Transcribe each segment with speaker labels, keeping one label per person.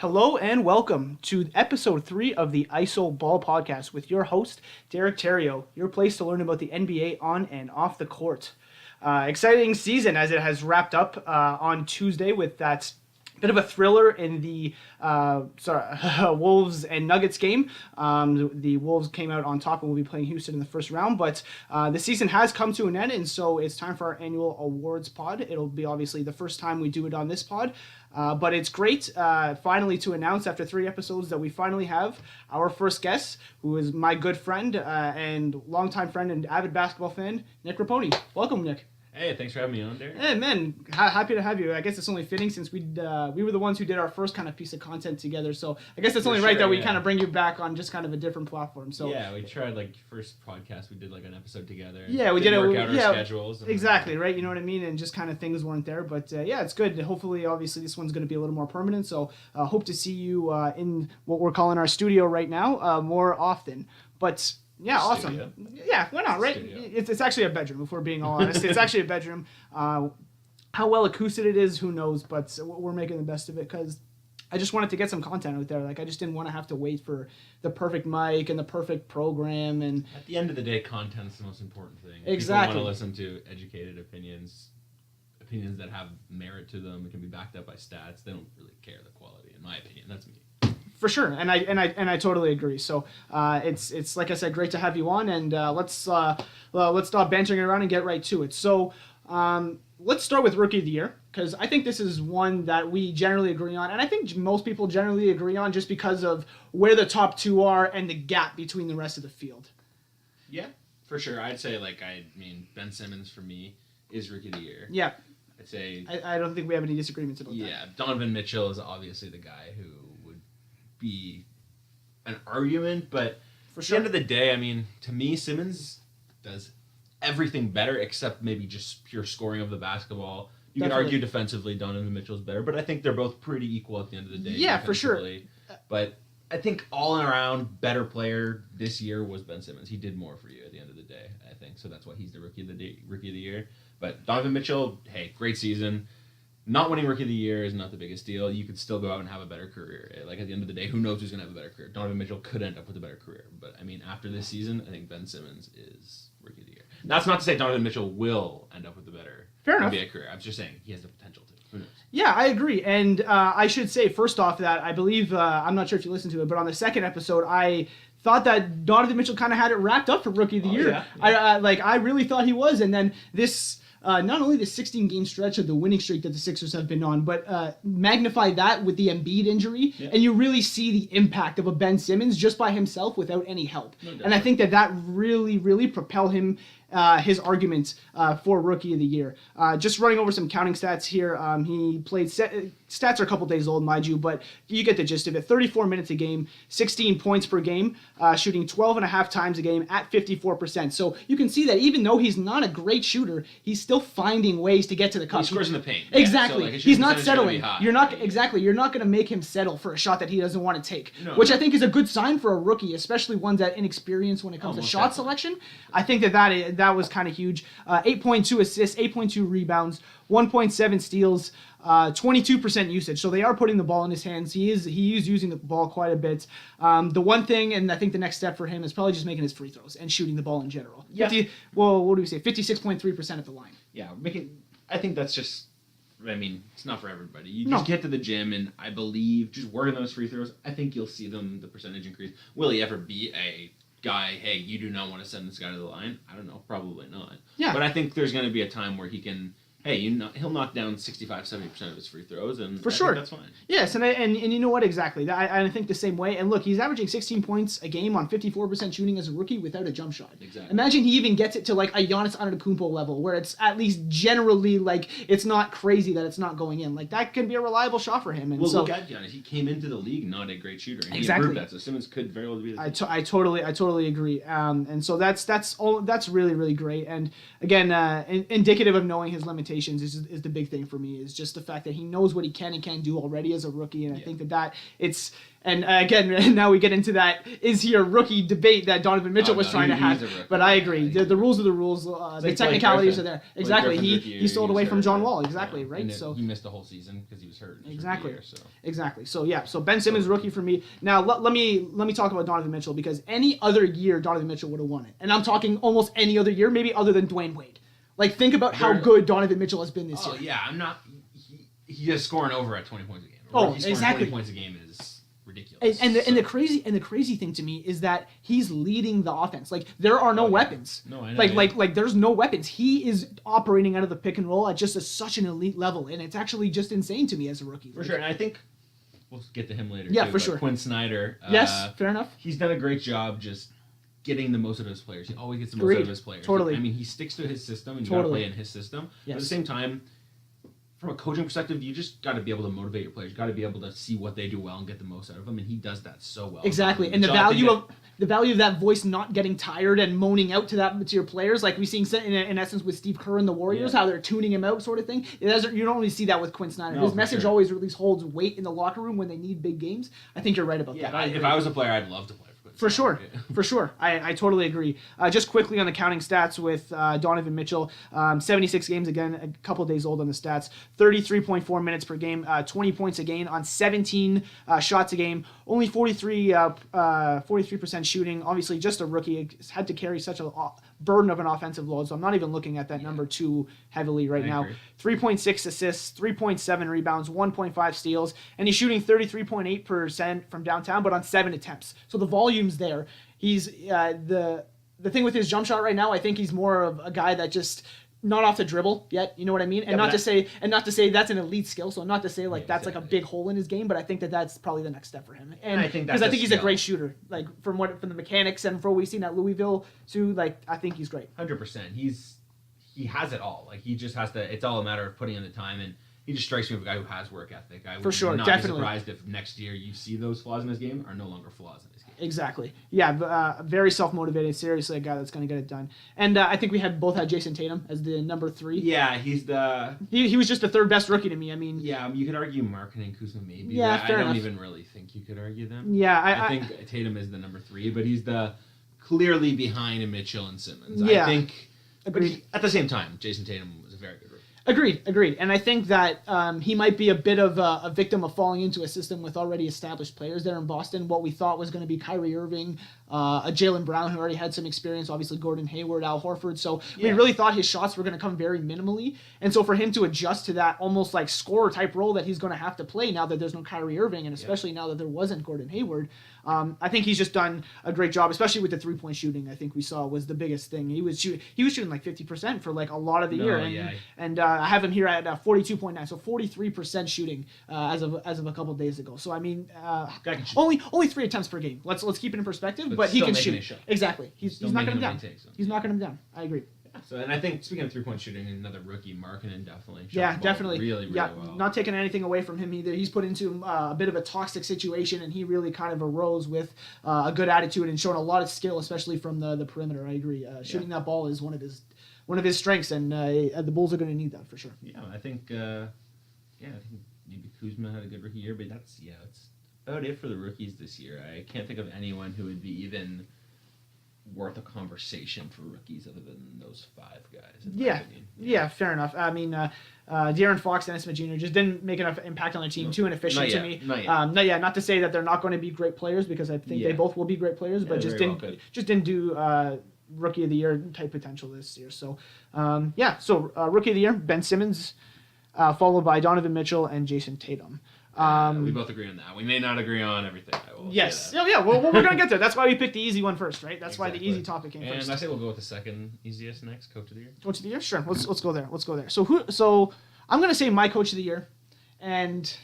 Speaker 1: Hello and welcome to episode 3 of the ISO Ball Podcast with your host, Derek Terrio, your place to learn about the NBA on and off the court. Exciting season as it has wrapped up on Tuesday with that bit of a thriller in the Wolves and Nuggets game. The Wolves came out on top and will be playing Houston in the first round, but the season has come to an end, and so it's time for our annual awards pod. It'll be obviously the first time we do it on this pod, but it's great finally to announce after 3 episodes that we finally have our first guest, who is my good friend and longtime friend and avid basketball fan, Nick Raponi. Welcome, Nick.
Speaker 2: Hey, thanks for having me on, Derek.
Speaker 1: Hey, man, happy to have you. I guess it's only fitting since we were the ones who did our first kind of piece of content together. So I guess it's only right that we kind of bring you back on just kind of a different platform. So
Speaker 2: yeah, we tried first podcast we did an episode together.
Speaker 1: Yeah, we did
Speaker 2: work out our schedules.
Speaker 1: Exactly, right. You know what I mean, and just kind of things weren't there. But yeah, it's good. Hopefully, obviously, this one's going to be a little more permanent. So hope to see you in what we're calling our studio right now more often. But yeah, awesome.
Speaker 2: Studio.
Speaker 1: Yeah, why not, right? It's actually a bedroom, if we're being all honest. It's actually a bedroom. How well acoustic it is, who knows? But we're making the best of it because I just wanted to get some content out there. I just didn't want to have to wait for the perfect mic and the perfect program. And
Speaker 2: at the end of the day, content's the most important thing.
Speaker 1: Exactly.
Speaker 2: People want to listen to educated opinions that have merit to them. It can be backed up by stats. They don't really care the quality, in my opinion. That's me.
Speaker 1: For sure, and I totally agree. So it's like I said, great to have you on, and let's stop bantering around and get right to it. So let's start with Rookie of the Year, because I think this is one that we generally agree on, and I think most people generally agree on just because of where the top two are and the gap between the rest of the field.
Speaker 2: Yeah, for sure. I'd say Ben Simmons for me is Rookie of the Year.
Speaker 1: Yeah,
Speaker 2: I'd say
Speaker 1: I don't think we have any disagreements about that.
Speaker 2: Yeah, Donovan Mitchell is obviously the guy who be an argument, but
Speaker 1: for sure.
Speaker 2: At the end of the day, to me, Simmons does everything better except maybe just pure scoring of the basketball. You can argue defensively Donovan Mitchell's better, but I think they're both pretty equal at the end of the day.
Speaker 1: Yeah, for sure.
Speaker 2: But I think all around better player this year was Ben Simmons. He did more for you at the end of the day, I think. So that's why he's the rookie of the year. But Donovan Mitchell, hey, great season. Not winning Rookie of the Year is not the biggest deal. You could still go out and have a better career. At the end of the day, who knows who's going to have a better career? Donovan Mitchell could end up with a better career. But, after this season, I think Ben Simmons is Rookie of the Year. That's not to say Donovan Mitchell will end up with a better NBA career. I'm just saying he has the potential to. Who knows?
Speaker 1: Yeah, I agree. And I should say, first off, that I believe, I'm not sure if you listened to it, but on the second episode, I thought that Donovan Mitchell kind of had it wrapped up for Rookie of the Year.
Speaker 2: Yeah.
Speaker 1: I really thought he was. And then this... not only the 16-game stretch of the winning streak that the Sixers have been on, but magnify that with the Embiid injury, and you really see the impact of a Ben Simmons just by himself without any help. And I think that really, really propelled him his argument for Rookie of the Year. Just running over some counting stats here. He played... Stats are a couple days old, mind you, but you get the gist of it. 34 minutes a game, 16 points per game, shooting 12.5 times a game at 54%. So you can see that even though he's not a great shooter, he's still finding ways to get to the cup.
Speaker 2: He scores in the paint.
Speaker 1: Exactly.
Speaker 2: Yeah, so
Speaker 1: he's not settling. You're not going to make him settle for a shot that he doesn't want to take, which I think is a good sign for a rookie, especially ones that inexperienced when it comes to shot selection. I think that was kind of huge. 8.2 assists, 8.2 rebounds, 1.7 steals. 22% usage, so they are putting the ball in his hands. He is using the ball quite a bit. The one thing, and I think the next step for him is probably just making his free throws and shooting the ball in general.
Speaker 2: Yeah.
Speaker 1: What do we say? 56.3% at the line.
Speaker 2: Yeah, I think that's just. It's not for everybody. You just get to the gym, and I believe just working those free throws, I think you'll see the percentage increase. Will he ever be a guy? Hey, you do not want to send this guy to the line. I don't know, probably not.
Speaker 1: Yeah.
Speaker 2: But I think there's going to be a time where he can. Hey, he'll knock down 65-70% of his free throws, and
Speaker 1: for sure,
Speaker 2: that's fine.
Speaker 1: Yes, and you know what, exactly. I think the same way. And look, he's averaging 16 points a game on 54% shooting as a rookie without a jump shot.
Speaker 2: Exactly.
Speaker 1: Imagine he even gets it to a Giannis Antetokounmpo level, where it's at least generally it's not crazy that it's not going in. That can be a reliable shot for him. And
Speaker 2: look at Giannis. He came into the league not a great shooter. And
Speaker 1: exactly.
Speaker 2: He proved that. So Simmons could very well be.
Speaker 1: I totally agree. And so that's really, really great. And again, indicative of knowing his limitations. limitations is the big thing for me. Is just the fact that he knows what he can and can't do already as a rookie, and I think that it's. And again, now we get into that is he a rookie debate that Donovan Mitchell was trying to have. But I agree. The rules are the rules. The technicalities are there. Exactly. He stole away from John Wall. Exactly. Right.
Speaker 2: And
Speaker 1: so
Speaker 2: he missed the whole season because he was hurt.
Speaker 1: Exactly.
Speaker 2: Year, so.
Speaker 1: Exactly. So yeah. So Ben Simmons rookie for me. Now let me talk about Donovan Mitchell, because any other year Donovan Mitchell would have won it, and I'm talking almost any other year, maybe other than Dwayne Wade. Like, think about how good Donovan Mitchell has been this year.
Speaker 2: Oh yeah, I'm not. He is scoring over at 20 points a game.
Speaker 1: Exactly.
Speaker 2: 20 points a game is ridiculous.
Speaker 1: And the crazy thing to me is that he's leading the offense. Like, there are no weapons.
Speaker 2: No, I know.
Speaker 1: Like there's no weapons. He is operating out of the pick and roll at just such an elite level, and it's actually just insane to me as a rookie.
Speaker 2: For sure, and I think we'll get to him later.
Speaker 1: Yeah,
Speaker 2: too,
Speaker 1: for sure.
Speaker 2: Quinn Snyder.
Speaker 1: Yes, fair enough.
Speaker 2: He's done a great job just getting the most out of his players. He always gets the most out of his players.
Speaker 1: Totally.
Speaker 2: I mean, he sticks to his system, and you got to play in his system. But at the same time, from a coaching perspective, you just got to be able to motivate your players. You got to be able to see what they do well and get the most out of them, and he does that so well.
Speaker 1: Exactly, and the value of that voice not getting tired and moaning out to your players, like we seen in essence with Steve Kerr and the Warriors, how they're tuning him out, sort of thing. You don't really see that with Quinn Snyder. His message always really holds weight in the locker room when they need big games. I think you're right about that.
Speaker 2: If I was a player, I'd love to play.
Speaker 1: For sure. I totally agree. Just quickly on the counting stats with Donovan Mitchell, 76 games, again, a couple days old on the stats, 33.4 minutes per game, 20 points a game on 17 shots a game, only 43% shooting. Obviously, just a rookie, had to carry such a burden of an offensive load, so I'm not even looking at that number too heavily right now. 3.6 assists, 3.7 rebounds, 1.5 steals, and he's shooting 33.8% from downtown, but on 7 attempts. So the volume's there. He's the thing with his jump shot right now, I think he's more of a guy that just not off the dribble yet, you know what I mean? And not to say that's an elite skill, so not to say that's like a big hole in his game, but I think that's probably the next step for him. And I think he's a great shooter, like from the mechanics and from what we've seen at Louisville too, like I think he's great.
Speaker 2: 100%. He has it all. Like he just has to. It's all a matter of putting in the time, and he just strikes me as a guy who has work ethic. I would not be surprised if next year you see those flaws in his game are no longer flaws in his game.
Speaker 1: Exactly. Yeah, very self-motivated, seriously a guy that's going to get it done. And I think we both had Jason Tatum as the number 3.
Speaker 2: Yeah, he's the...
Speaker 1: He was just the third best rookie to me. I mean...
Speaker 2: Yeah, you could argue Markkanen and Kuzma maybe.
Speaker 1: Yeah, fair enough.
Speaker 2: I don't even really think you could argue them.
Speaker 1: Yeah,
Speaker 2: I think Tatum is the number 3, but he's the clearly behind Mitchell and Simmons.
Speaker 1: Yeah.
Speaker 2: I think...
Speaker 1: Agreed.
Speaker 2: At the same time, Jason Tatum was a very good rookie.
Speaker 1: Agreed. And I think that he might be a bit of a victim of falling into a system with already established players there in Boston. What we thought was going to be Kyrie Irving, a Jaylen Brown who already had some experience, obviously Gordon Hayward, Al Horford. So we really thought his shots were going to come very minimally. And so for him to adjust to that almost like scorer type role that he's going to have to play now that there's no Kyrie Irving, and especially now that there wasn't Gordon Hayward, I think he's just done a great job, especially with the 3-point shooting. I think we saw was the biggest thing. He was shooting like 50% for like a lot of the year, and I have him here at 42.9, so 43% shooting as of a couple of days ago. So I mean, only 3 attempts per game. Let's keep it in perspective, but he can shoot. Exactly, he's knocking him down. He's knocking him down. I agree.
Speaker 2: So, and I think speaking of 3-point shooting, another rookie, Markkanen definitely.
Speaker 1: Definitely.
Speaker 2: Really well.
Speaker 1: Not taking anything away from him either. He's put into a bit of a toxic situation, and he really kind of arose with a good attitude and shown a lot of skill, especially from the perimeter. I agree. Shooting that ball is one of his strengths, and the Bulls are going to need that for sure.
Speaker 2: Yeah, I think. I think maybe Kuzma had a good rookie year, but that's about it for the rookies this year. I can't think of anyone who would be even worth a conversation for rookies other than those 5 guys.
Speaker 1: Yeah, fair enough. I mean, De'Aaron Fox, Dennis Smith Jr. just didn't make enough impact on their team. Too inefficient to me. Not to say that they're not going to be great players, because I think they both will be great players, but just didn't do rookie of the year type potential this year. So rookie of the year, Ben Simmons, followed by Donovan Mitchell and Jason Tatum.
Speaker 2: We both agree on that. We may not agree on everything.
Speaker 1: Yes. Well, we're going to get there. That's why we picked the easy one first, right? That's why the easy topic came first.
Speaker 2: And I say we'll go with the second easiest next, Coach of the Year.
Speaker 1: Coach of the Year? Sure. Let's go there. So I'm going to say my Coach of the Year, and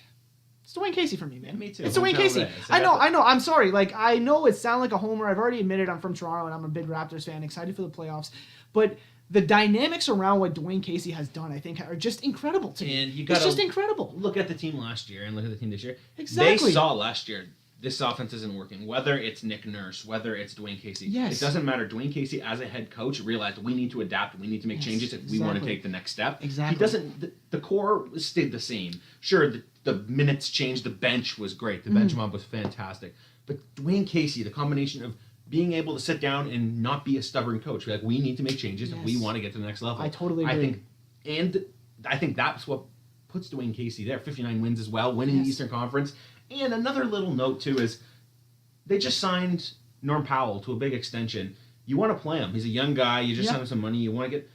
Speaker 1: it's Dwayne Casey for me, man.
Speaker 2: Yeah, me too.
Speaker 1: It's Dwayne Casey. I know. I'm sorry. Like, I know it sounds like a homer. I've already admitted I'm from Toronto, and I'm a big Raptors fan, excited for the playoffs. But the dynamics around what Dwayne Casey has done, I think, are just incredible to me.
Speaker 2: And
Speaker 1: it's just incredible.
Speaker 2: Look at the team last year and look at the team this year.
Speaker 1: Exactly.
Speaker 2: They saw last year this offense isn't working, whether it's Nick Nurse, whether it's Dwayne Casey,
Speaker 1: Yes.
Speaker 2: it doesn't matter. Dwayne Casey, as a head coach, realized we need to adapt, we need to make changes if we want to
Speaker 1: exactly.
Speaker 2: take the next step.
Speaker 1: Exactly.
Speaker 2: He doesn't. The core stayed the same. Sure, the minutes changed. The bench was great. The bench mob was fantastic. But Dwayne Casey, the combination of being able to sit down and not be a stubborn coach, be like, we need to make changes if we
Speaker 1: Yes.
Speaker 2: want to get to the next level.
Speaker 1: I totally agree.
Speaker 2: I think that's what puts Dwayne Casey there. 59 wins as well, winning the
Speaker 1: Yes.
Speaker 2: Eastern Conference. And another little note too is they just signed Norm Powell to a big extension. You want to play him. He's a young guy. You just
Speaker 1: Yep.
Speaker 2: send him some money. You want to get.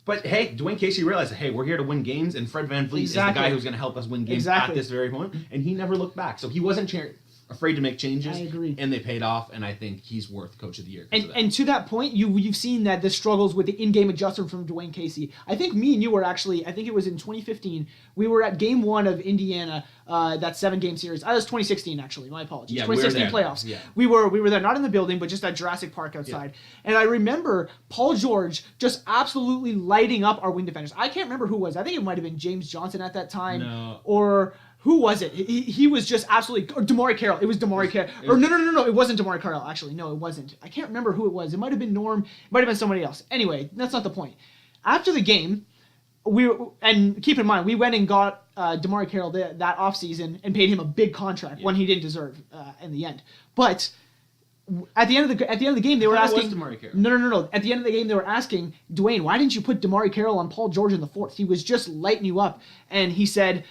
Speaker 2: But hey, Dwayne Casey realized, hey, we're here to win games, and Fred VanVleet is the
Speaker 1: Exactly.
Speaker 2: guy who's going to help us win games
Speaker 1: Exactly.
Speaker 2: at this very moment. And he never looked back. So he wasn't afraid to make changes.
Speaker 1: I agree.
Speaker 2: And they paid off, and I think he's worth Coach of the Year. 'cause of that.
Speaker 1: And to that point, you've seen that the struggles with the in-game adjustment from Dwayne Casey. I think me and you were actually, I think it was in 2015, we were at Game 1 of Indiana, that 7-game series. That was 2016 actually. My apologies.
Speaker 2: Yeah, we were
Speaker 1: 2016
Speaker 2: there.
Speaker 1: playoffs.
Speaker 2: Yeah.
Speaker 1: We were there, not in the building, but just at Jurassic Park outside. And I remember Paul George just absolutely lighting up our wing defenders. I can't remember who it was. I think it might have been James Johnson at that time,
Speaker 2: No.
Speaker 1: or. Who was it? He was just absolutely... Or Damari Carroll. It was Damari Carroll. Or no. It wasn't Damari Carroll, actually. No, it wasn't. I can't remember who it was. It might have been Norm. It might have been somebody else. Anyway, that's not the point. After the game, and keep in mind, we went and got Damari Carroll that offseason and paid him a big contract, one he didn't deserve in the end. But... At the end of the game, they were
Speaker 2: I thought it
Speaker 1: asking.
Speaker 2: was Damari Carroll.
Speaker 1: No. At the end of the game, they were asking Dwayne, why didn't you put Damari Carroll on Paul George in the fourth? He was just lighting you up, and he said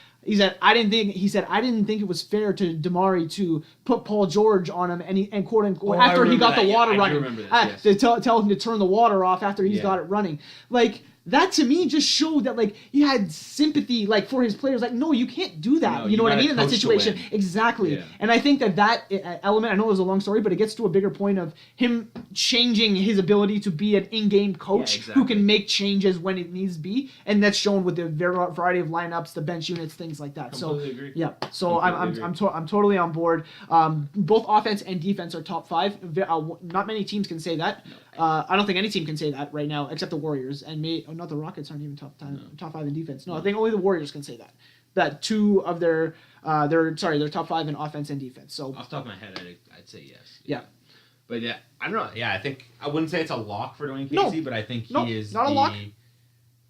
Speaker 1: I didn't think it was fair to Damari to put Paul George on him, and quote unquote
Speaker 2: I
Speaker 1: after he got
Speaker 2: remember
Speaker 1: the
Speaker 2: that.
Speaker 1: water
Speaker 2: Yeah, I do
Speaker 1: running,
Speaker 2: remember this, yes.
Speaker 1: to tell him to turn the water off after he's got it running, like. That to me just showed that like he had sympathy like for his players. Like, no, you can't do that.
Speaker 2: No,
Speaker 1: you know
Speaker 2: you
Speaker 1: what I
Speaker 2: gotta
Speaker 1: mean in that
Speaker 2: coach to
Speaker 1: situation.
Speaker 2: win.
Speaker 1: Exactly.
Speaker 2: Yeah.
Speaker 1: And I think that element. I know it was a long story, but it gets to a bigger point of him changing his ability to be an in-game coach
Speaker 2: exactly.
Speaker 1: who can make changes when it needs to be, and that's shown with the variety of lineups, the bench units, things like that.
Speaker 2: Completely agree.
Speaker 1: Yeah. So
Speaker 2: Completely
Speaker 1: I'm totally on board. Both offense and defense are top 5. Not many teams can say that. I don't think any team can say that right now, except the Warriors, and not the Rockets aren't even top 5 in defense. No, I think only the Warriors can say that. That 2 of their top 5 in offense and defense. So
Speaker 2: Off the top of my head, I'd say yes.
Speaker 1: yeah.
Speaker 2: But yeah, I don't know. Yeah, I think I wouldn't say it's a lock for Dwayne
Speaker 1: No.
Speaker 2: Casey, but I think
Speaker 1: No,
Speaker 2: he is
Speaker 1: not a lock.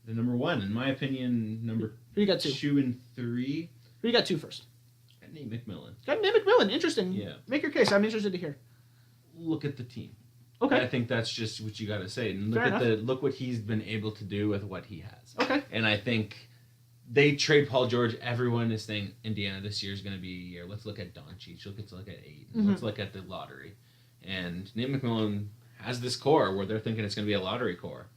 Speaker 2: the number 1 in my opinion. Number
Speaker 1: Who you got 2?
Speaker 2: 2 and 3.
Speaker 1: Who you got 2 first?
Speaker 2: Nate McMillan.
Speaker 1: Got Nate McMillan. Interesting.
Speaker 2: Yeah.
Speaker 1: Make your case. I'm interested to hear.
Speaker 2: Look at the team.
Speaker 1: Okay.
Speaker 2: I think that's just what you got to say. And
Speaker 1: Fair
Speaker 2: look what he's been able to do with what he has.
Speaker 1: Okay.
Speaker 2: And I think they trade Paul George. Everyone is saying Indiana this year is going to be a year. Let's look at Doncic. Let's look at Ayton.
Speaker 1: Mm-hmm.
Speaker 2: Let's look at the lottery. And Nate McMillan has this core where they're thinking it's going to be a lottery core.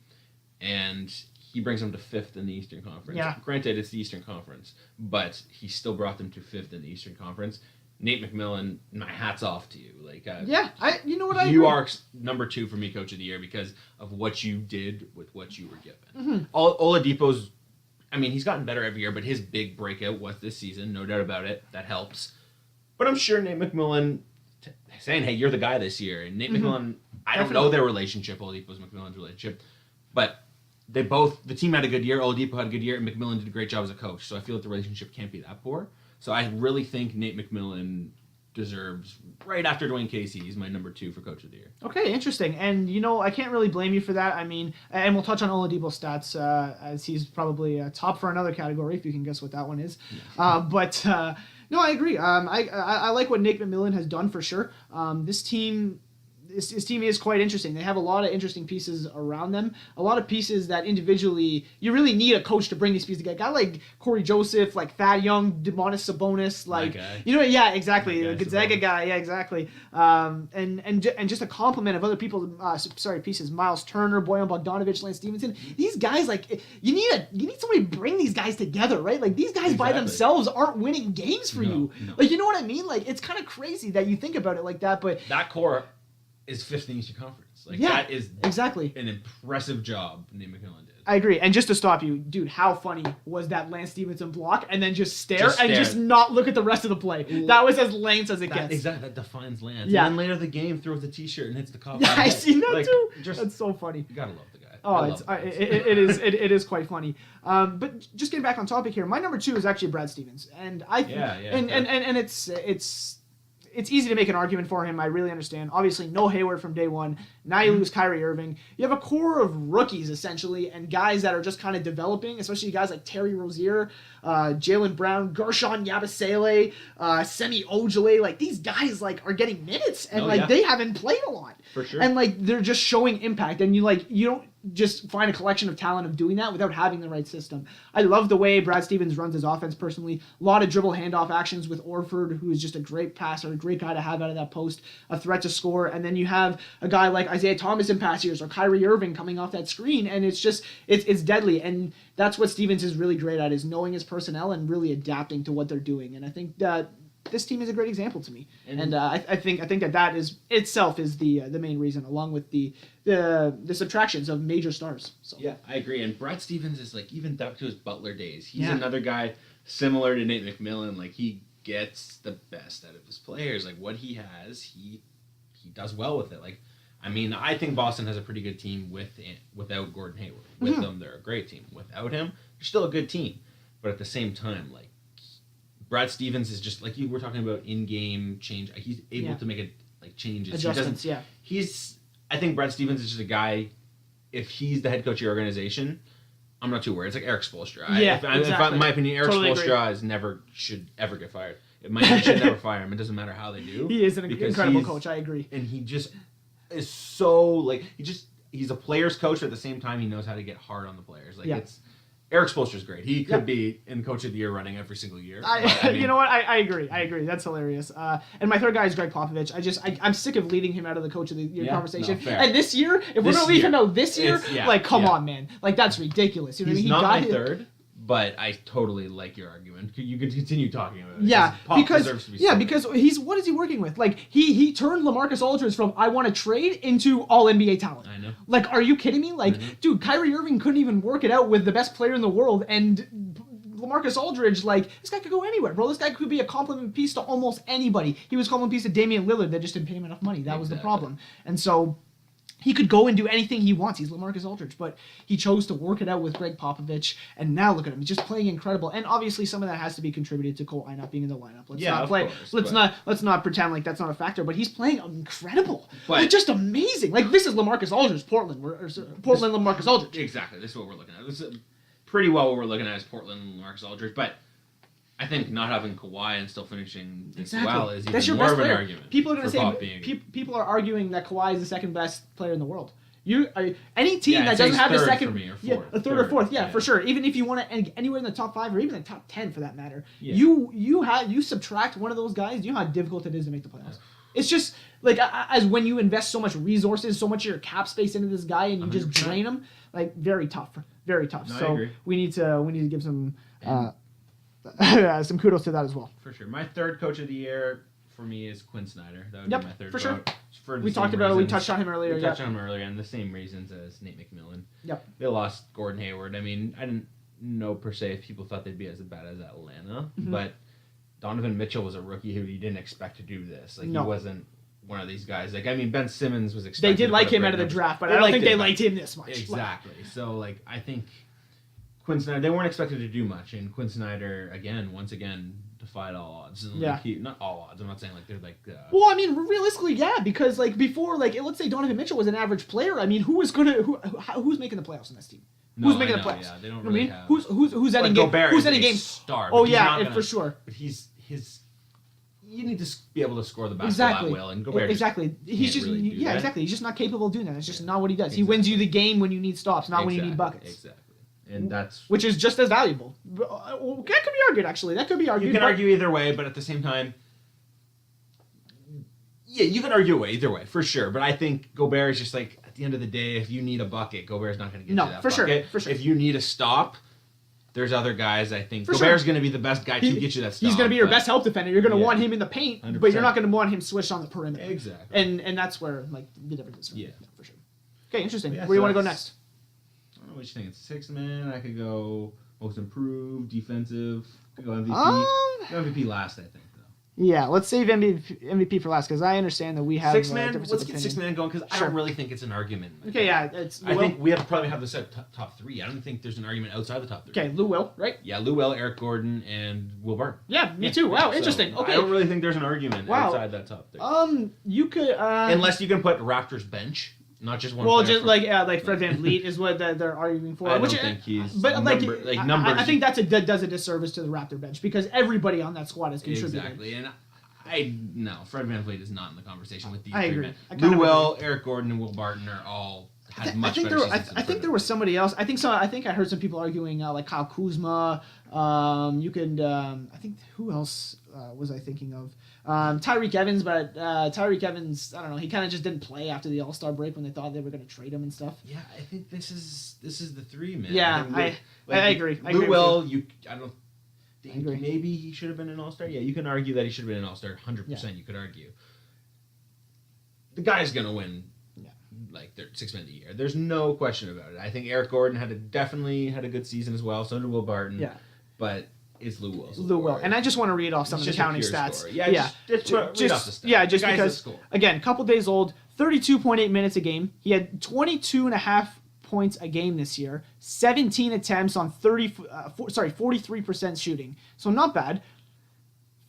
Speaker 2: And he brings them to 5th in the Eastern Conference.
Speaker 1: Yeah.
Speaker 2: Granted, it's the Eastern Conference, but he still brought them to 5th in the Eastern Conference. Nate McMillan, my hat's off to you. Like,
Speaker 1: Yeah. You know what I
Speaker 2: you
Speaker 1: agree.
Speaker 2: are number 2 for me, Coach of the Year, because of what you did with what you were given.
Speaker 1: Mm-hmm.
Speaker 2: Oladipo's, I mean, he's gotten better every year, but his big breakout was this season, no doubt about it. That helps. But I'm sure Nate McMillan saying, hey, you're the guy this year. And Nate McMillan, I don't know their relationship, Oladipo's McMillan's relationship, but the team had a good year, Oladipo had a good year, and McMillan did a great job as a coach. So I feel like the relationship can't be that poor. So I really think Nate McMillan deserves, right after Dwayne Casey, he's my number 2 for Coach of the Year.
Speaker 1: Okay, interesting. And, I can't really blame you for that. I mean, and we'll touch on Oladipo's stats as he's probably top for another category, if you can guess what that one is. No, I agree. I like what Nate McMillan has done for sure. This team is quite interesting. They have a lot of interesting pieces around them. A lot of pieces that individually you really need a coach to bring these pieces together. A guy like Corey Joseph, like Thad Young, Demonis Sabonis, like
Speaker 2: guy.
Speaker 1: yeah, exactly.
Speaker 2: That guy,
Speaker 1: Gonzaga
Speaker 2: Sabonis.
Speaker 1: guy, yeah, exactly. And just a complement of other people. Pieces. Miles Turner, Boyan Bogdanovic, Lance Stevenson. These guys, like you need somebody to bring these guys together, right? Like these guys by
Speaker 2: Exactly.
Speaker 1: themselves aren't winning games for you.
Speaker 2: No.
Speaker 1: Like you know what I mean? Like it's kind of crazy that you think about it like that, but
Speaker 2: That core is 5th in the Eastern Conference. Like,
Speaker 1: yeah,
Speaker 2: that is
Speaker 1: exactly.
Speaker 2: an impressive job Nate McMillan did.
Speaker 1: I agree. And just to stop you, dude, how funny was that Lance Stevenson block and then just stare and
Speaker 2: stare.
Speaker 1: just not look at the rest of the play? That was as Lance as it gets.
Speaker 2: Exactly, that defines Lance.
Speaker 1: Yeah.
Speaker 2: And then later the game, throws the T-shirt and hits the cop.
Speaker 1: Yeah, I seen that too.
Speaker 2: Just,
Speaker 1: That's so funny.
Speaker 2: you gotta love the guy.
Speaker 1: Oh,
Speaker 2: I
Speaker 1: it's
Speaker 2: love him.
Speaker 1: it is quite funny. But just getting back on topic here, my number 2 is actually Brad Stevens, and I
Speaker 2: Yeah,
Speaker 1: and it's it's easy to make an argument for him. I really understand. Obviously, no Hayward from day one. Now you lose Kyrie Irving. You have a core of rookies, essentially, and guys that are just kind of developing, especially guys like Terry Rozier, Jaylen Brown, Gershon Yabusele, Semi Ojeleye. Like, these guys, like, are getting minutes, and, they haven't played a lot.
Speaker 2: For sure.
Speaker 1: And, like, they're just showing impact, and you don't just find a collection of talent of doing that without having the right system. I love the way Brad Stevens runs his offense personally. A lot of dribble handoff actions with Orford, who is just a great passer, a great guy to have out of that post, a threat to score. And then you have a guy like Isaiah Thomas in pass years or Kyrie Irving coming off that screen, and it's just it's deadly. And that's what Stevens is really great at, is knowing his personnel and really adapting to what they're doing. And I think that this team is a great example to me, and I think that is itself is the main reason, along with the subtractions of major stars. So.
Speaker 2: Yeah, I agree. And Brad Stevens is like, even up to his Butler days, he's another guy similar to Nate McMillan. Like, he gets the best out of his players. Like, what he has, he does well with it. Like, I mean, I think Boston has a pretty good team without Gordon Hayward. With them, they're a great team. Without him, they're still a good team. But at the same time, like, Brad Stevens is just, like you were talking about, in-game change. He's able to make it, like, changes.
Speaker 1: Adjustments,
Speaker 2: I think Brad Stevens is just a guy, if he's the head coach of your organization, I'm not too worried. It's like Eric Spoelstra.
Speaker 1: Exactly.
Speaker 2: In my opinion, Eric
Speaker 1: totally
Speaker 2: Spoelstra should ever get fired. Miami should never fire him. It doesn't matter how they do.
Speaker 1: He is an incredible coach. I agree.
Speaker 2: And he just is so, like, he's a player's coach, but at the same time, he knows how to get hard on the players. Like, Eric Spoelstra's great. He could be in Coach of the Year running every single year.
Speaker 1: You know what? I agree. That's hilarious. And my third guy is Greg Popovich. I'm sick of leaving him out of the Coach of the Year conversation.
Speaker 2: No,
Speaker 1: and this year, if we're going to leave him out this year, come on, man. Like, that's ridiculous. You know
Speaker 2: He's
Speaker 1: what I mean?
Speaker 2: Not my third, but I totally like your argument. You can continue talking about it.
Speaker 1: Yeah,
Speaker 2: because
Speaker 1: he's what is he working with? Like, he turned LaMarcus Aldridge from I want to trade into all NBA talent.
Speaker 2: I know.
Speaker 1: Like, are you kidding me? Like, dude, Kyrie Irving couldn't even work it out with the best player in the world, and LaMarcus Aldridge, like, this guy could go anywhere, bro. This guy could be a compliment piece to almost anybody. He was a compliment piece to Damian Lillard that just didn't pay him enough money. That was the problem. And so he could go and do anything he wants. He's LaMarcus Aldridge, but he chose to work it out with Greg Popovich, and now look at him. He's just playing incredible. And obviously, some of that has to be contributed to Kawhi not being in the lineup. Let's not pretend like that's not a factor. But he's playing incredible, like, just amazing. Like, this is LaMarcus Aldridge, Portland LaMarcus Aldridge.
Speaker 2: Exactly. This is what we're looking at. This is pretty well what we're looking at is Portland LaMarcus Aldridge, but I think not having Kawhi and still finishing this well is even more of an argument.
Speaker 1: People are going to say people are arguing that Kawhi is the second best player in the world. Any team that doesn't have the second, a third or fourth, for sure. Even if you want to anywhere in the top 5 or even the top 10 for that matter, you subtract one of those guys. You know how difficult it is to make the playoffs. It's just like as when you invest so much resources, so much of your cap space into this guy, and you 100%. Just drain him. Like, very tough. No, so we need to give some. Some kudos to that as well.
Speaker 2: For sure. My third Coach of the Year for me is Quinn Snyder. That would be my third
Speaker 1: for sure.
Speaker 2: We
Speaker 1: talked about it. We touched on him earlier.
Speaker 2: And the same reasons as Nate McMillan.
Speaker 1: Yep.
Speaker 2: They lost Gordon Hayward. I mean, I didn't know per se if people thought they'd be as bad as Atlanta, but Donovan Mitchell was a rookie who you didn't expect to do this. Like, he wasn't one of these guys. Like, I mean, Ben Simmons was expected.
Speaker 1: They did like him out of the draft, but I don't think they liked him this much.
Speaker 2: Exactly. So, like, I think Quinn Snyder, they weren't expected to do much, and Quinn Snyder, once again, defied all odds. And not all odds. I'm not saying, like, they're, like...
Speaker 1: Well, I mean, realistically, because, like, before, like, let's say Donovan Mitchell was an average player, I mean, who's making the playoffs in this team? Who's making the playoffs?
Speaker 2: Yeah, they don't really have...
Speaker 1: Who's ending game? Who's ending game?
Speaker 2: Star,
Speaker 1: oh, yeah, for sure.
Speaker 2: But you need to be able to score the basketball at will, and Gobert
Speaker 1: exactly. He's just
Speaker 2: really
Speaker 1: exactly. He's just not capable of doing that. It's just not what he does. He wins you the game when you need stops, not when you need buckets.
Speaker 2: Exactly. And
Speaker 1: which is just as valuable. That could be argued, actually. That could be argued.
Speaker 2: You can argue either way, but at the same time, you can argue either way, for sure. But I think Gobert is just like, at the end of the day, if you need a bucket, Gobert's not going to get you that bucket.
Speaker 1: For sure.
Speaker 2: If you need a stop, there's other guys, I think. Gobert's going to be the best guy to get you that stop.
Speaker 1: He's going to be your best help defender. You're going to want him in the paint,
Speaker 2: 100%.
Speaker 1: but you're not going to want him switched on the perimeter.
Speaker 2: Exactly.
Speaker 1: And that's where, like, the difference is.
Speaker 2: Yeah,
Speaker 1: for sure. Okay, interesting. Where
Speaker 2: so
Speaker 1: do you want to go next?
Speaker 2: I don't know what you think. It's 6 man. I could go most improved, defensive. I could go MVP. MVP last, I think, though.
Speaker 1: Yeah, let's save MVP for last because I understand that we have
Speaker 2: Six man.
Speaker 1: difference
Speaker 2: Let's
Speaker 1: of
Speaker 2: get
Speaker 1: opinion.
Speaker 2: 6 man going because I
Speaker 1: Sure.
Speaker 2: don't really think it's an argument.
Speaker 1: Okay, yeah, it's
Speaker 2: I
Speaker 1: Will.
Speaker 2: think we have probably have the set top 3. I don't think there's an argument outside the top 3.
Speaker 1: Okay, Lou Will, right?
Speaker 2: Yeah, Lou Will, Eric Gordon, and Will Barton.
Speaker 1: Yeah, me too. Wow,
Speaker 2: So,
Speaker 1: interesting. Okay.
Speaker 2: I don't really think there's an argument
Speaker 1: Wow.
Speaker 2: outside that top 3.
Speaker 1: You could
Speaker 2: Unless you can put Raptors bench, not just one.
Speaker 1: well,
Speaker 2: player
Speaker 1: just
Speaker 2: from-
Speaker 1: like Fred VanVleet is what they're arguing for.
Speaker 2: I
Speaker 1: which
Speaker 2: don't think he's
Speaker 1: but
Speaker 2: numbers.
Speaker 1: I think that does a disservice to the Raptor bench because everybody on that squad has contributed.
Speaker 2: Exactly, and Fred VanVleet is not in the conversation with these
Speaker 1: I
Speaker 2: 3
Speaker 1: agree.
Speaker 2: men.
Speaker 1: I kind
Speaker 2: Lou
Speaker 1: of
Speaker 2: Will, Eric Gordon, and Will Barton are all had much better seasons.
Speaker 1: I think there was somebody else. I think so. I think I heard some people arguing like Kyle Kuzma. You could. I think who else was I thinking of? Tyreek Evans, but Tyreek Evans, I don't know. He kind of just didn't play after the All-Star break when they thought they were going to trade him and stuff.
Speaker 2: Yeah, I think this is the 3 man.
Speaker 1: Yeah, I agree. I agree
Speaker 2: Lou
Speaker 1: with
Speaker 2: Will, I don't
Speaker 1: I
Speaker 2: think
Speaker 1: agree.
Speaker 2: maybe he should have been an All-Star. Yeah, you can argue that he should have been an All-Star. 100%.
Speaker 1: Yeah.
Speaker 2: You could argue. The guy's gonna win.
Speaker 1: Yeah.
Speaker 2: Like their 6 man of the year. There's no question about it. I think Eric Gordon definitely had a good season as well. So did Will Barton.
Speaker 1: Yeah.
Speaker 2: But it's Lou Will.
Speaker 1: Lou Will, and I just want to read off some
Speaker 2: He's
Speaker 1: of the
Speaker 2: just a
Speaker 1: counting
Speaker 2: pure
Speaker 1: stats.
Speaker 2: scorer. Yeah, just read off the stats.
Speaker 1: Yeah,
Speaker 2: The
Speaker 1: just
Speaker 2: guy's a
Speaker 1: because
Speaker 2: scorer.
Speaker 1: again, couple days old, 32.8 minutes a game. He had 22 and a half points a game this year, 17 attempts on 43% shooting. So not bad.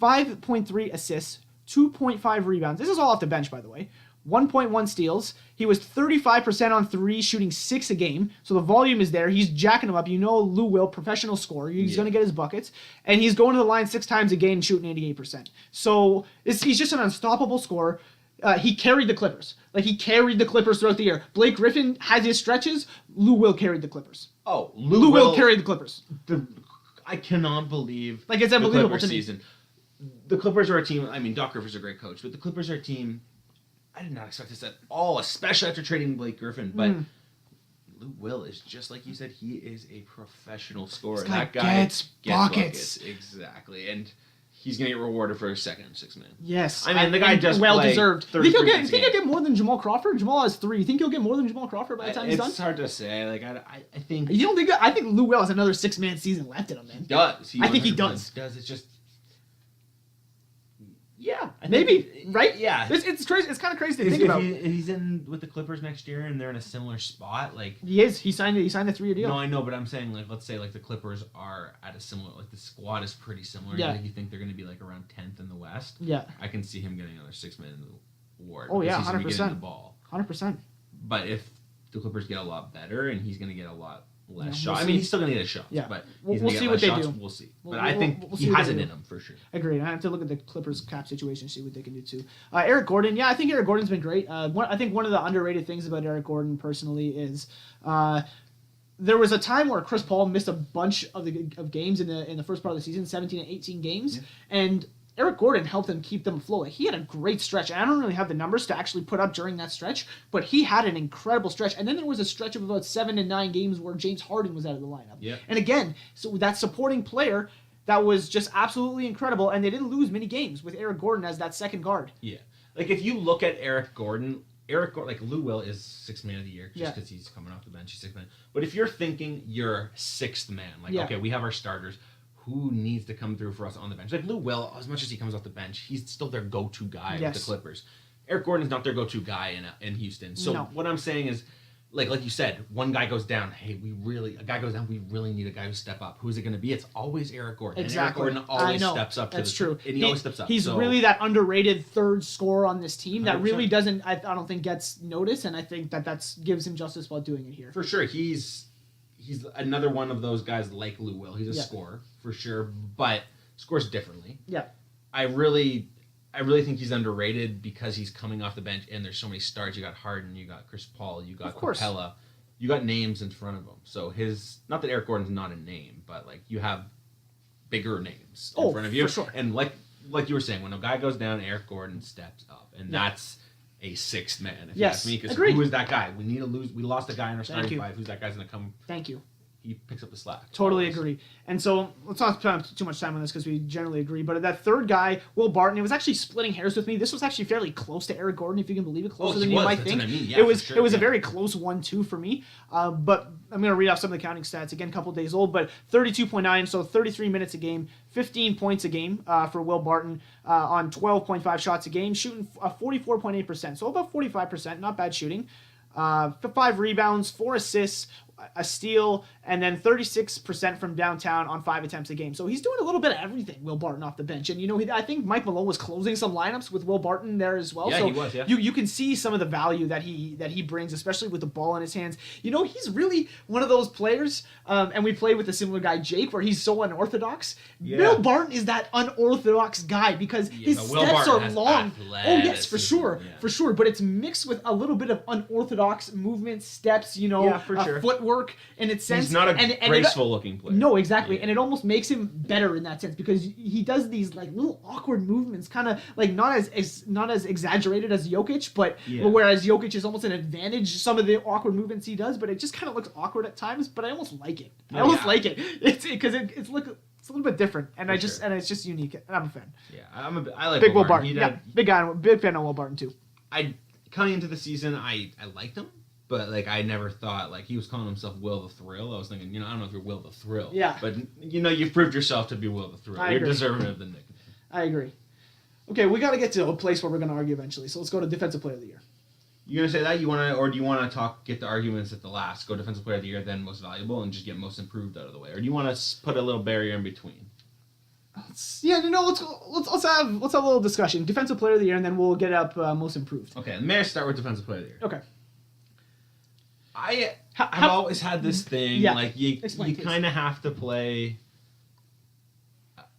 Speaker 1: 5.3 assists, 2.5 rebounds. This is all off the bench, by the way. 1.1 steals. He was 35% on 3, shooting 6 a game. So the volume is there. He's jacking them up. You know Lou Will, professional scorer. He's going to get his buckets. And he's going to the line 6 times a game and shooting 88%. So he's just an unstoppable scorer. He carried the Clippers. He carried the Clippers throughout the year. Blake Griffin has his stretches. Lou Will carried the Clippers.
Speaker 2: Oh,
Speaker 1: Lou Will carried the Clippers.
Speaker 2: I cannot believe
Speaker 1: It's unbelievable
Speaker 2: the Clippers
Speaker 1: to me.
Speaker 2: season. The Clippers are a team. I mean, Doc Rivers is a great coach, but the Clippers are a team. I did not expect this at all, especially after trading Blake Griffin. But Lou Will is just like you said. He is a professional scorer.
Speaker 1: This guy
Speaker 2: That guy
Speaker 1: gets buckets.
Speaker 2: Exactly, and he's gonna get rewarded for a second 6 man.
Speaker 1: Yes.
Speaker 2: I mean, the guy just
Speaker 1: well
Speaker 2: played
Speaker 1: deserved. You
Speaker 2: 33
Speaker 1: think he'll get more than Jamal Crawford? Jamal has 3. You think he'll get more than Jamal Crawford by the time he's done?
Speaker 2: It's hard to say. I think
Speaker 1: You don't think that? I think Lou Will has another 6-man season left in him, man.
Speaker 2: he does.
Speaker 1: I think he
Speaker 2: 100%
Speaker 1: does.
Speaker 2: Does it's just. Yeah, I think
Speaker 1: Maybe, right?
Speaker 2: Yeah,
Speaker 1: It's crazy. It's kind of crazy to
Speaker 2: If
Speaker 1: think about.
Speaker 2: he's in with the Clippers next year and they're in a similar spot,
Speaker 1: He is. He signed a 3-year deal.
Speaker 2: No, I know, but I'm saying let's say the Clippers are at a similar the squad is pretty similar.
Speaker 1: Yeah.
Speaker 2: You think they're going to be around 10th in the West?
Speaker 1: Yeah.
Speaker 2: I can see him getting another 6 man award.
Speaker 1: Oh, yeah,
Speaker 2: because he's gonna be getting
Speaker 1: 100%.
Speaker 2: the ball.
Speaker 1: 100%.
Speaker 2: But if the Clippers get a lot better and he's going to get a lot less
Speaker 1: Yeah,
Speaker 2: shots,
Speaker 1: we'll
Speaker 2: I mean
Speaker 1: see.
Speaker 2: he's still going to get his shots.
Speaker 1: Yeah.
Speaker 2: But
Speaker 1: We'll
Speaker 2: he's gonna
Speaker 1: see
Speaker 2: get
Speaker 1: what
Speaker 2: less
Speaker 1: they
Speaker 2: shots.
Speaker 1: do.
Speaker 2: We'll see.
Speaker 1: We'll-
Speaker 2: But I think
Speaker 1: we'll see
Speaker 2: he
Speaker 1: what
Speaker 2: has
Speaker 1: they
Speaker 2: it
Speaker 1: do.
Speaker 2: in him for sure.
Speaker 1: Agreed. I have to look at the Clippers cap situation, see what they can do too. Eric Gordon, yeah, I think Eric Gordon's been great. I think one of the underrated things about Eric Gordon personally is there was a time where Chris Paul missed a bunch of games in the first part of the season, 17 and 18 games, and Eric Gordon helped them keep them afloat. He had a great stretch, and I don't really have the numbers to actually put up during that stretch, but he had an incredible stretch. And then there was a stretch of about 7 to 9 games where James Harden was out of the lineup.
Speaker 2: Yeah.
Speaker 1: And again, so that supporting player that was just absolutely incredible, and they didn't lose many games with Eric Gordon as that second guard.
Speaker 2: Yeah. If you look at Eric Gordon, Lou Will is 6th man of the year
Speaker 1: Yeah.
Speaker 2: just because he's coming off the bench. He's 6th man. But if you're thinking you're 6th man,
Speaker 1: Yeah.
Speaker 2: okay, we have our starters. Who needs to come through for us on the bench? Lou Will, as much as he comes off the bench, he's still their go-to guy with the Clippers. Eric Gordon's not their go-to guy in Houston. So
Speaker 1: No.
Speaker 2: what I'm saying is, like you said, one guy goes down. Hey, we really need a guy who step up. Who's it going to be? It's always Eric Gordon.
Speaker 1: Exactly.
Speaker 2: And Eric Gordon always
Speaker 1: I know.
Speaker 2: steps up.
Speaker 1: That's true.
Speaker 2: And he always steps up.
Speaker 1: He's
Speaker 2: So-
Speaker 1: really that underrated third scorer on this team that
Speaker 2: 100%.
Speaker 1: really doesn't, I don't think, gets noticed, and I think that gives him justice while doing it here.
Speaker 2: For sure, he's another one of those guys like Lou Will. He's a
Speaker 1: Yeah.
Speaker 2: scorer for sure, but scores differently.
Speaker 1: Yeah.
Speaker 2: I really think he's underrated because he's coming off the bench and there's so many stars. You got Harden, you got Chris Paul, you got
Speaker 1: Of course.
Speaker 2: Capella, you got names in front of him. So not that Eric Gordon's not a name, but you have bigger names in front of you.
Speaker 1: for sure.
Speaker 2: And like you were saying, when a guy goes down, Eric Gordon steps up, and that's a 6th man. If you
Speaker 1: Yes,
Speaker 2: ask me, because
Speaker 1: agreed.
Speaker 2: who is that guy? We lost a guy in our starting
Speaker 1: you.
Speaker 2: 5. Who's that guy's going to come?
Speaker 1: Thank you.
Speaker 2: he picks up the slack.
Speaker 1: Totally
Speaker 2: always.
Speaker 1: agree. And so let's not spend too much time on this because we generally agree. But that third guy, Will Barton, it was actually splitting hairs with me. This was actually fairly close to Eric Gordon, if you can believe it, closer than you might
Speaker 2: That's
Speaker 1: think.
Speaker 2: what I mean. Yeah,
Speaker 1: it was
Speaker 2: for sure,
Speaker 1: it was a
Speaker 2: yeah.
Speaker 1: very close 1-2 for me. But I'm going to read off some of the counting stats again, a couple days old. But 32.9, so 33 minutes a game, 15 points a game for Will Barton on 12.5 shots a game, shooting 44.8%, so about 45%, not bad shooting. 5 rebounds, 4 assists, a steal, and then 36% from downtown on 5 attempts a game. So he's doing a little bit of everything, Will Barton, off the bench. And, I think Mike Malone was closing some lineups with Will Barton there as well.
Speaker 2: Yeah,
Speaker 1: so
Speaker 2: he was, yeah.
Speaker 1: you can see some of the value that he brings, especially with the ball in his hands. He's really one of those players, and we play with a similar guy, Jake, where he's so unorthodox.
Speaker 2: Yeah.
Speaker 1: Will Barton is that unorthodox guy because his
Speaker 2: but Will
Speaker 1: steps
Speaker 2: Barton
Speaker 1: are
Speaker 2: has
Speaker 1: long. Oh, yes, for
Speaker 2: athleticism,
Speaker 1: sure.
Speaker 2: yeah.
Speaker 1: For sure. But it's mixed with a little bit of unorthodox movement, steps,
Speaker 2: Yeah, for sure.
Speaker 1: footwork in its sense.
Speaker 2: He's not a
Speaker 1: And
Speaker 2: graceful looking player.
Speaker 1: no, exactly.
Speaker 2: Yeah.
Speaker 1: And it almost makes him better in that sense because he does these like little awkward movements, kind of like not as exaggerated as Jokic, but
Speaker 2: Yeah.
Speaker 1: whereas Jokic is almost an advantage, some of the awkward movements he does, but it just kind of looks awkward at times, but I almost like it. I
Speaker 2: Oh,
Speaker 1: almost
Speaker 2: yeah.
Speaker 1: like it. It's because it's a little bit different, and
Speaker 2: For
Speaker 1: and it's just unique, and I'm a fan.
Speaker 2: Yeah, I like
Speaker 1: Big Will
Speaker 2: Barton.
Speaker 1: Barton. Yeah, big fan of Will Barton too.
Speaker 2: Coming into the season, I liked him, but like I never thought like he was calling himself Will the Thrill. I was thinking, I don't know if you're Will the Thrill.
Speaker 1: Yeah.
Speaker 2: But you've proved yourself to be Will the Thrill.
Speaker 1: I
Speaker 2: You're
Speaker 1: agree.
Speaker 2: deserving of the nickname.
Speaker 1: I agree. Okay, we got to get to a place where we're going to argue eventually, so let's go to Defensive Player of the Year.
Speaker 2: You gonna say that or do you want to get the arguments at the last? Go Defensive Player of the Year, then Most Valuable, and just get Most Improved out of the way, or do you want to put a little barrier in between?
Speaker 1: Let's have a little discussion. Defensive Player of the Year, and then we'll get up Most Improved.
Speaker 2: Okay, may I start with Defensive Player of the Year?
Speaker 1: Okay.
Speaker 2: I've
Speaker 1: How-
Speaker 2: always had this thing,
Speaker 1: Yeah.
Speaker 2: like you
Speaker 1: Explain, please.
Speaker 2: kind of have to play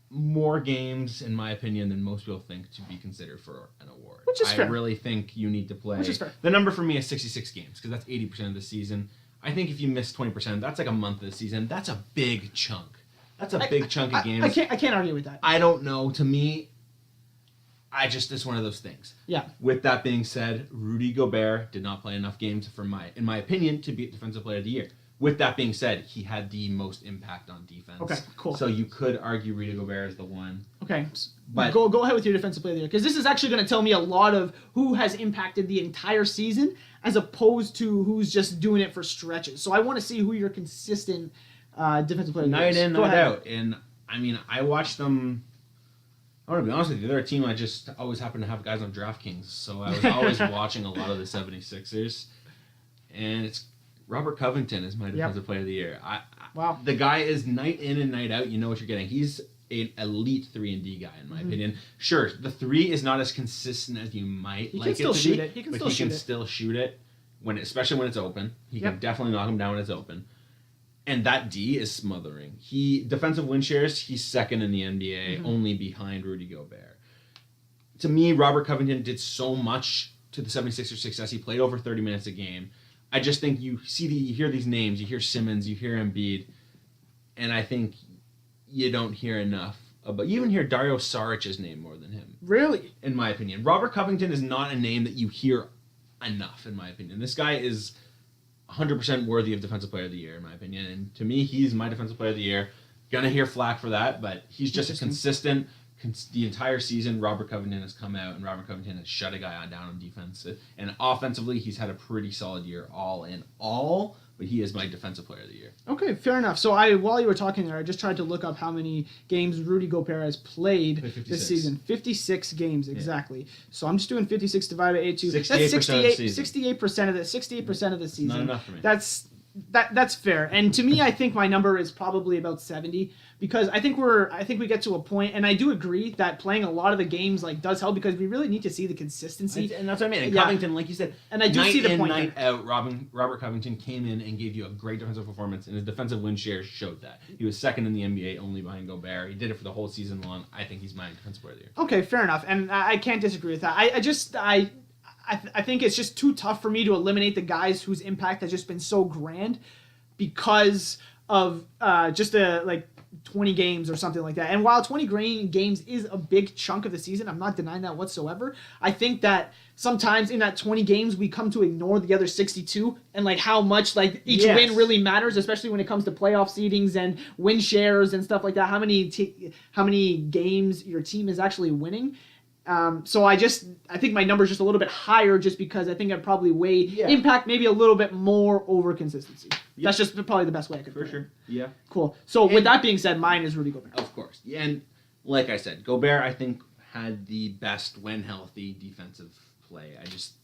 Speaker 2: more games, in my opinion, than most people think to be considered for an award.
Speaker 1: Which is fair.
Speaker 2: I really think you need to play.
Speaker 1: Which is fair.
Speaker 2: The number for me is 66 games because that's 80% of the season. I think if you miss 20%, that's like a month of the season. That's a big chunk. That's a big chunk of games.
Speaker 1: I can't argue with that.
Speaker 2: I don't know. To me, it's one of those things.
Speaker 1: Yeah.
Speaker 2: With that being said, Rudy Gobert did not play enough games in my opinion, to be Defensive Player of the Year. With that being said, he had the most impact on defense.
Speaker 1: Okay, cool.
Speaker 2: So you could argue Rudy Gobert is the one.
Speaker 1: Okay.
Speaker 2: But-
Speaker 1: go ahead with your Defensive Player of the Year, because this is actually going to tell me a lot of who has impacted the entire season as opposed to who's just doing it for stretches. So I want to see who your consistent Defensive Player of the Year is.
Speaker 2: Night in,
Speaker 1: Go
Speaker 2: night
Speaker 1: ahead.
Speaker 2: out. And I mean, I watched them. I want to be honest with you, they're a team I just always happen to have guys on DraftKings. So I was always watching a lot of the 76ers. And it's Robert Covington is my Defensive Player of the Year.
Speaker 1: Wow.
Speaker 2: The guy is night in and night out. You know what you're getting. He's an elite 3-and-D guy, in my opinion. Sure, the 3 is not as consistent as you might
Speaker 1: He
Speaker 2: like
Speaker 1: can
Speaker 2: it
Speaker 1: still
Speaker 2: to
Speaker 1: shoot
Speaker 2: be,
Speaker 1: it. He can
Speaker 2: but
Speaker 1: still
Speaker 2: he
Speaker 1: shoot
Speaker 2: can
Speaker 1: it.
Speaker 2: still shoot it, especially when it's open. He
Speaker 1: Yep.
Speaker 2: can definitely knock him down when it's open. And that D is smothering. Defensive win shares, he's second in the NBA, only behind Rudy Gobert. To me, Robert Covington did so much to the 76ers' success. He played over 30 minutes a game. I just think you hear these names, you hear Simmons, you hear Embiid, and I think you don't hear enough. But you even hear Dario Saric's name more than him,
Speaker 1: Really?
Speaker 2: in my opinion. Robert Covington is not a name that you hear enough, in my opinion. This guy is 100% worthy of Defensive Player of the Year, in my opinion. And to me, he's my Defensive Player of the Year. Gonna hear flack for that, but he's just a consistent. The entire season, Robert Covington has come out, and Robert Covington has shut a guy down on defense. And offensively, he's had a pretty solid year all in all, but he is my Defensive Player of the Year.
Speaker 1: Okay, fair enough. So while you were talking there, I just tried to look up how many games Rudy Gobert has played
Speaker 2: Played 56.
Speaker 1: this season. 56 games exactly. So I'm just doing 56 divided by 82.
Speaker 2: 68%
Speaker 1: That's
Speaker 2: of the season.
Speaker 1: 68% of the 68% of the season.
Speaker 2: Not enough for me.
Speaker 1: That's fair. And to me, I think my number is probably about 70 because I think we get to a point, and I do agree that playing a lot of the games does help because we really need to see the consistency.
Speaker 2: And that's what I mean. And
Speaker 1: Yeah.
Speaker 2: Covington, like you said,
Speaker 1: And I do
Speaker 2: night
Speaker 1: see the
Speaker 2: in,
Speaker 1: point
Speaker 2: night out, Robert Covington came in and gave you a great defensive performance, and his defensive win share showed that. He was second in the NBA, only behind Gobert. He did it for the whole season long. I think he's my Defensive Player of the Year.
Speaker 1: Okay, fair enough, and I can't disagree with that. I think it's just too tough for me to eliminate the guys whose impact has just been so grand because of just like 20 games or something like that. And while 20 games is a big chunk of the season, I'm not denying that whatsoever. I think that sometimes in that 20 games we come to ignore the other 62 and like how much like each win really matters, especially when it comes to playoff seedings and win shares and stuff like that. How many games your team is actually winning. So I think my number is just a little bit higher just because I think I'd probably weigh impact maybe a little bit more over consistency. Yep. That's just probably the best way I could put it.
Speaker 2: For sure. Yeah.
Speaker 1: Cool. So with that being said, mine is Rudy Gobert.
Speaker 2: Of course. Yeah, and like I said, Gobert I think had the best when healthy defensive play. I just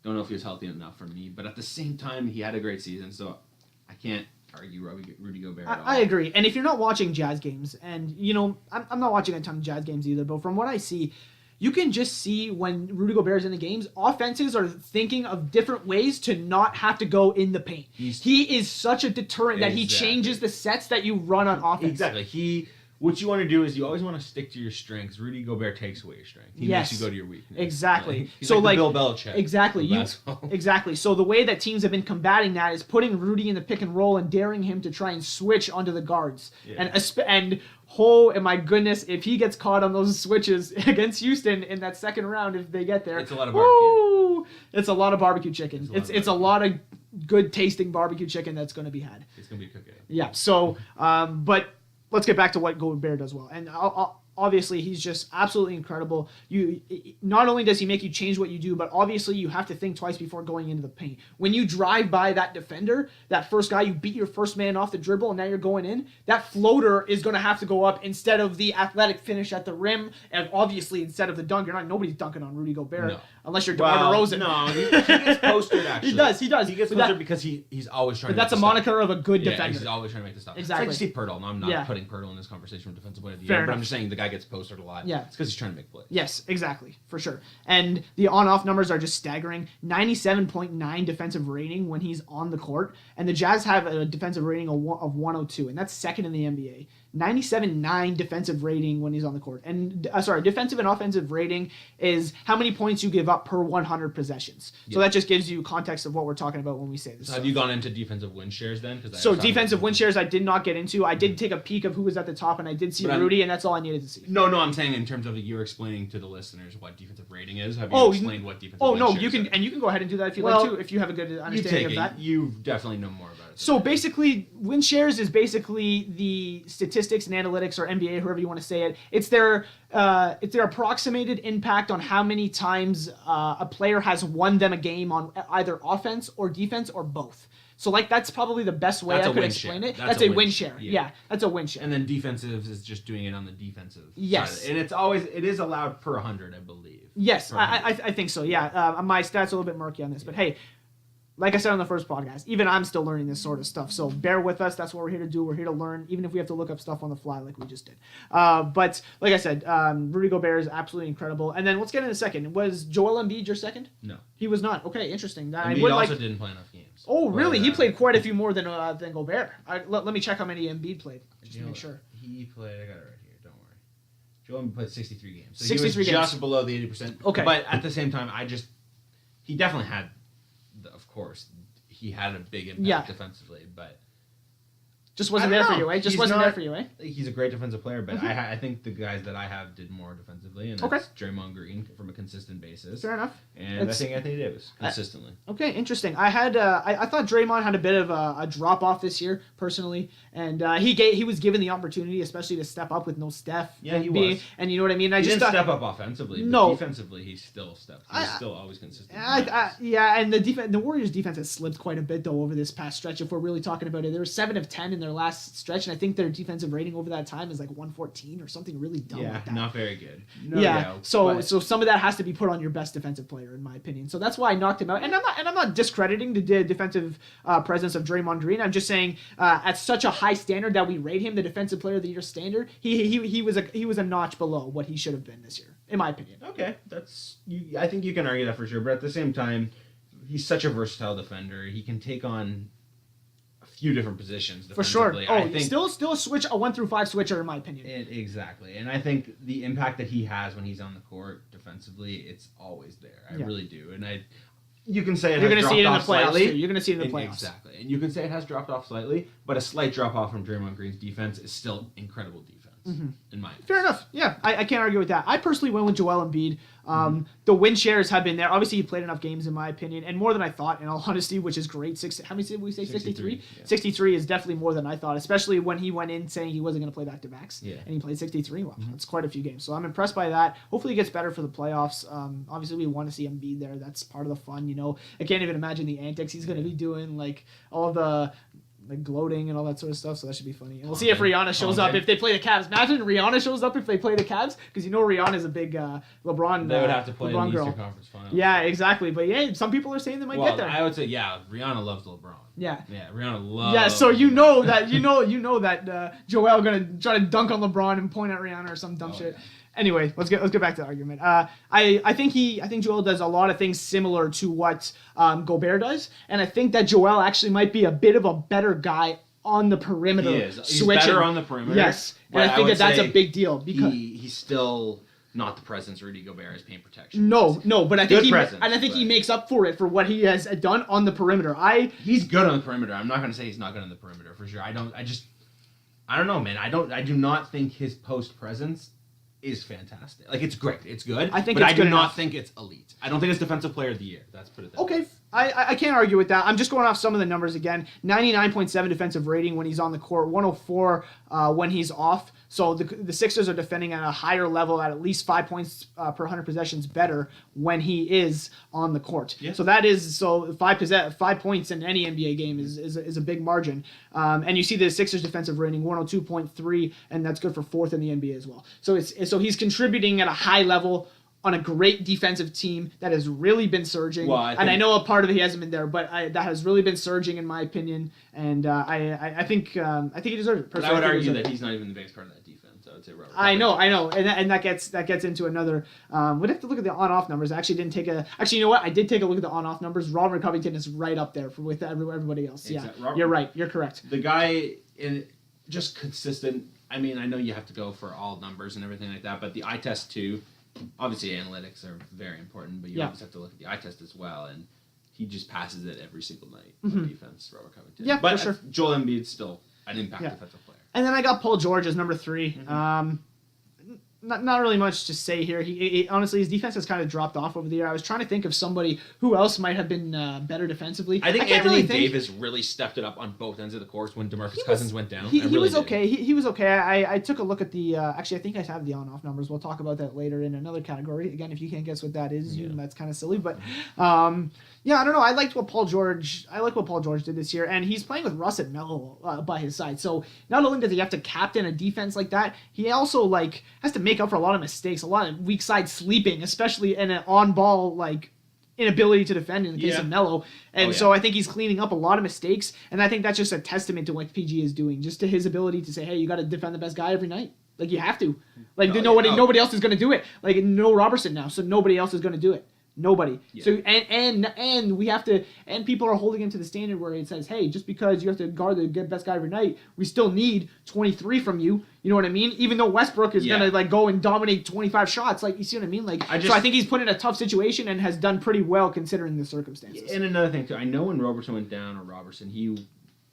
Speaker 2: don't know if he was healthy enough for me, but at the same time he had a great season, so I can't argue Rudy Gobert at all.
Speaker 1: I agree. And if you're not watching Jazz games, and I'm not watching a ton of Jazz games either, but from what I see, you can just see when Rudy Gobert's in the games, offenses are thinking of different ways to not have to go in the paint. He is such a deterrent that he changes the sets that you run on offense.
Speaker 2: Exactly. What you want to do is you always want to stick to your strengths. Rudy Gobert takes away your strength. He makes you go to your weakness.
Speaker 1: Exactly.
Speaker 2: He's so like Bill Belichick.
Speaker 1: Exactly. Exactly. So the way that teams have been combating that is putting Rudy in the pick and roll and daring him to try and switch onto the guards. Yeah. And oh my goodness, if he gets caught on those switches against Houston in that second round, if they get there,
Speaker 2: it's a lot of barbecue.
Speaker 1: It's a lot of barbecue chicken. It's a lot of good tasting barbecue chicken that's going to be had.
Speaker 2: It's going to be a cookout.
Speaker 1: Yeah. So, but let's get back to what Gobert does well. And obviously, he's just absolutely incredible. Not only does he make you change what you do, but obviously you have to think twice before going into the paint. When you drive by that defender, that first guy, you beat your first man off the dribble, and now you're going in, that floater is going to have to go up instead of the athletic finish at the rim, and obviously instead of the dunk. Nobody's dunking on Rudy Gobert unless you're DeMar DeRozan.
Speaker 2: No, he gets postered, actually.
Speaker 1: He does.
Speaker 2: He gets postered because he's always trying to
Speaker 1: But that's a moniker of a good defender.
Speaker 2: He's always trying to make the stop.
Speaker 1: Exactly.
Speaker 2: It's like Steve Pirtle. No, I'm not putting Pirtle in this conversation with defensive player of the
Speaker 1: year,
Speaker 2: but I'm just saying the guy gets posted a lot.
Speaker 1: Yeah.
Speaker 2: It's because he's trying to make plays.
Speaker 1: Yes, exactly, for sure. And the on-off numbers are just staggering. 97.9 defensive rating when he's on the court, and the Jazz have a defensive rating of 102, and that's second in the NBA. 97.9 defensive rating when he's on the court. And defensive and offensive rating is how many points you give up per 100 possessions. So that just gives you context of what we're talking about when we say this.
Speaker 2: So have you gone into defensive win shares then?
Speaker 1: So defensive win shares I did not get into. I did take a peek of who was at the top, and I did see Rudy, and that's all I needed to see.
Speaker 2: No, I'm saying in terms of you're explaining to the listeners what defensive rating is. Have you explained what defensive win shares
Speaker 1: you can, and you can go ahead and do that if you like to, if you have a good understanding of that.
Speaker 2: You definitely know more about it.
Speaker 1: So basically, win shares is basically the statistics and analytics, or NBA, however you want to say it. It's their approximated impact on how many times a player has won them a game on either offense or defense or both. So that's probably the best way I could explain it. That's a win share. Yeah, that's a win share.
Speaker 2: And then defensive is just doing it on the defensive
Speaker 1: side.
Speaker 2: And it is allowed per 100, I believe.
Speaker 1: Yes, I think so. Yeah, my stats are a little bit murky on this, but hey. Like I said on the first podcast, even I'm still learning this sort of stuff. So bear with us. That's what we're here to do. We're here to learn, even if we have to look up stuff on the fly like we just did. But like I said, Rudy Gobert is absolutely incredible. And then let's get in a second. Was Joel Embiid your second?
Speaker 2: No.
Speaker 1: He was not. Okay, interesting.
Speaker 2: Embiid also didn't play enough games.
Speaker 1: Oh, really? He played quite a few more than Gobert. Let me check how many Embiid played, just to make sure.
Speaker 2: He played, I got it right here. Don't worry. Joel Embiid played 63 games. So
Speaker 1: 63
Speaker 2: he was
Speaker 1: games.
Speaker 2: Just below the 80%.
Speaker 1: Okay.
Speaker 2: But at the same time, he definitely had, of course, he had a big impact defensively, but
Speaker 1: just wasn't there for you, eh? There for you, eh?
Speaker 2: He's a great defensive player, but I think the guys that I have did more defensively, and that's Draymond Green from a consistent basis.
Speaker 1: Fair enough.
Speaker 2: And I think Anthony Davis consistently.
Speaker 1: Okay, interesting. I thought Draymond had a bit of a drop off this year, personally, and he was given the opportunity, especially to step up with no Steph.
Speaker 2: Yeah, he was.
Speaker 1: And you know what I mean?
Speaker 2: He didn't step up offensively, but defensively he still stepped. He's still always consistent.
Speaker 1: And the Warriors' defense has slipped quite a bit though over this past stretch. If we're really talking about it, they were 7 of 10 in their last stretch, and I think their defensive rating over that time is like 114 or something really dumb.
Speaker 2: Yeah,
Speaker 1: like that.
Speaker 2: Not very good.
Speaker 1: So some of that has to be put on your best defensive player, in my opinion. So that's why I knocked him out. And I'm not discrediting the defensive presence of Draymond Green. I'm just saying at such a high standard that we rate him the defensive player of the year standard, he was a notch below what he should have been this year, in my opinion.
Speaker 2: Okay, I think you can argue that for sure. But at the same time, he's such a versatile defender. He can take on a few different positions
Speaker 1: for sure.
Speaker 2: I think
Speaker 1: still a 1 through 5 switcher, in my opinion.
Speaker 2: Exactly, and I think the impact that he has when he's on the court defensively, it's always there. I really do, and You can say
Speaker 1: You're
Speaker 2: going to
Speaker 1: see it in the
Speaker 2: off
Speaker 1: playoffs
Speaker 2: slightly.
Speaker 1: too. You're going to see it in the playoffs.
Speaker 2: Exactly. And you can say it has dropped off slightly, but a slight drop off from Draymond Green's defense is still incredible defense, in my opinion.
Speaker 1: Fair enough. Yeah, I can't argue with that. I personally went with Joel Embiid. The win shares have been there. Obviously, he played enough games, in my opinion, and more than I thought, in all honesty, which is great. How many did we say? 63?
Speaker 2: Yeah.
Speaker 1: 63 is definitely more than I thought, especially when he went in saying he wasn't going to play back-to-backs,
Speaker 2: Yeah.
Speaker 1: and he played 63. Well, that's quite a few games. So I'm impressed by that. Hopefully, he gets better for the playoffs. Obviously, we want to see Embiid there. That's part of the fun, you know. I can't even imagine the antics he's going to be doing, like all the gloating and all that sort of stuff, so that should be funny. And we'll see if Rihanna shows up if they play the Cavs. Imagine Rihanna shows up if they play the Cavs, because you know Rihanna's a big LeBron.
Speaker 2: They would have to play
Speaker 1: LeBron
Speaker 2: in the
Speaker 1: girl.
Speaker 2: Eastern Conference Finals.
Speaker 1: Yeah, exactly. But yeah, some people are saying they might get there.
Speaker 2: I would say Rihanna loves LeBron.
Speaker 1: Yeah.
Speaker 2: Yeah, Rihanna loves.
Speaker 1: Yeah, so you know that Joel gonna try to dunk on LeBron and point at Rihanna or some dumb shit.
Speaker 2: Yeah.
Speaker 1: Anyway, let's get back to the argument. I think Joel does a lot of things similar to what Gobert does, and I think that Joel actually might be a bit of a better guy on the perimeter.
Speaker 2: He is. He's
Speaker 1: switching.
Speaker 2: better on the perimeter.
Speaker 1: Yes, and I think that's a big deal because
Speaker 2: he's still not the presence Rudy Gobert as paint protection.
Speaker 1: no, but I think
Speaker 2: Good
Speaker 1: he makes up for it for what he has done on the perimeter.
Speaker 2: He's good on the perimeter. I'm not going to say he's not good on the perimeter for sure. I don't know, man. I do not think his post presence is fantastic. Like, it's great. It's good.
Speaker 1: I think
Speaker 2: but
Speaker 1: it's
Speaker 2: I do
Speaker 1: good
Speaker 2: not
Speaker 1: enough.
Speaker 2: think it's elite. I don't think it's defensive player of the year. Let's put it that way.
Speaker 1: Okay, I can't argue with that. I'm just going off some of the numbers again. 99.7 defensive rating when he's on the court, 104 when he's off. So the Sixers are defending at a higher level at least 5 points per 100 possessions better when he is on the court.
Speaker 2: Yeah.
Speaker 1: So that is 5 points in any NBA game is a big margin. And you see the Sixers defensive rating 102.3, and that's good for fourth in the NBA as well. So so he's contributing at a high level on a great defensive team that has really been surging.
Speaker 2: Well,
Speaker 1: I know a part of it he hasn't been there, but that has really been surging in my opinion, and I think he deserves it.
Speaker 2: But I would argue that he's not even the biggest part of that defense. I would say Robert.
Speaker 1: I know, and that gets into another. We'd have to look at the on-off numbers. I actually didn't take a. Actually, you know what? I did take a look at the on-off numbers. Robert Covington is right up there with everybody else.
Speaker 2: Exactly.
Speaker 1: Yeah, you're right. You're correct.
Speaker 2: The guy in just consistent. I mean, I know you have to go for all numbers and everything like that, but the eye test too. Obviously, analytics are very important, but you always have to look at the eye test as well. And he just passes it every single night on defense, Robert Covington.
Speaker 1: Yeah,
Speaker 2: but
Speaker 1: for sure.
Speaker 2: Joel Embiid's still an impact defensive player.
Speaker 1: And then I got Paul George as number 3. Not really much to say here. He honestly, his defense has kind of dropped off over the year. I was trying to think of somebody who else might have been better defensively.
Speaker 2: I think
Speaker 1: can't
Speaker 2: Anthony
Speaker 1: really think.
Speaker 2: Davis really stepped it up on both ends of the course when DeMarcus Cousins went down.
Speaker 1: He
Speaker 2: really
Speaker 1: was
Speaker 2: did.
Speaker 1: okay. He was okay. I took a look at the. Actually, I think I have the on-off numbers. We'll talk about that later in another category. Again, if you can't guess what that is, that's kind of silly. But yeah, I don't know. I liked what Paul George did this year, and he's playing with Russ and Melo by his side. So not only does he have to captain a defense like that, he also has to make up for a lot of mistakes, a lot of weak side sleeping, especially in an on-ball inability to defend in the case of Melo. And so I think he's cleaning up a lot of mistakes, and I think that's just a testament to what PG is doing, just to his ability to say, hey, you got to defend the best guy every night. Like, you have to. Nobody else is going to do it. Like, no Robertson now, so nobody else is going to do it. Nobody. Yeah. So and we have to, and people are holding him to the standard where it says, hey, just because you have to guard the best guy every night, we still need 23 from you. You know what I mean? Even though Westbrook is gonna go and dominate 25 shots, you see what I mean? So I think he's put in a tough situation and has done pretty well considering the circumstances.
Speaker 2: And another thing too, I know when Robertson went down, or Robertson,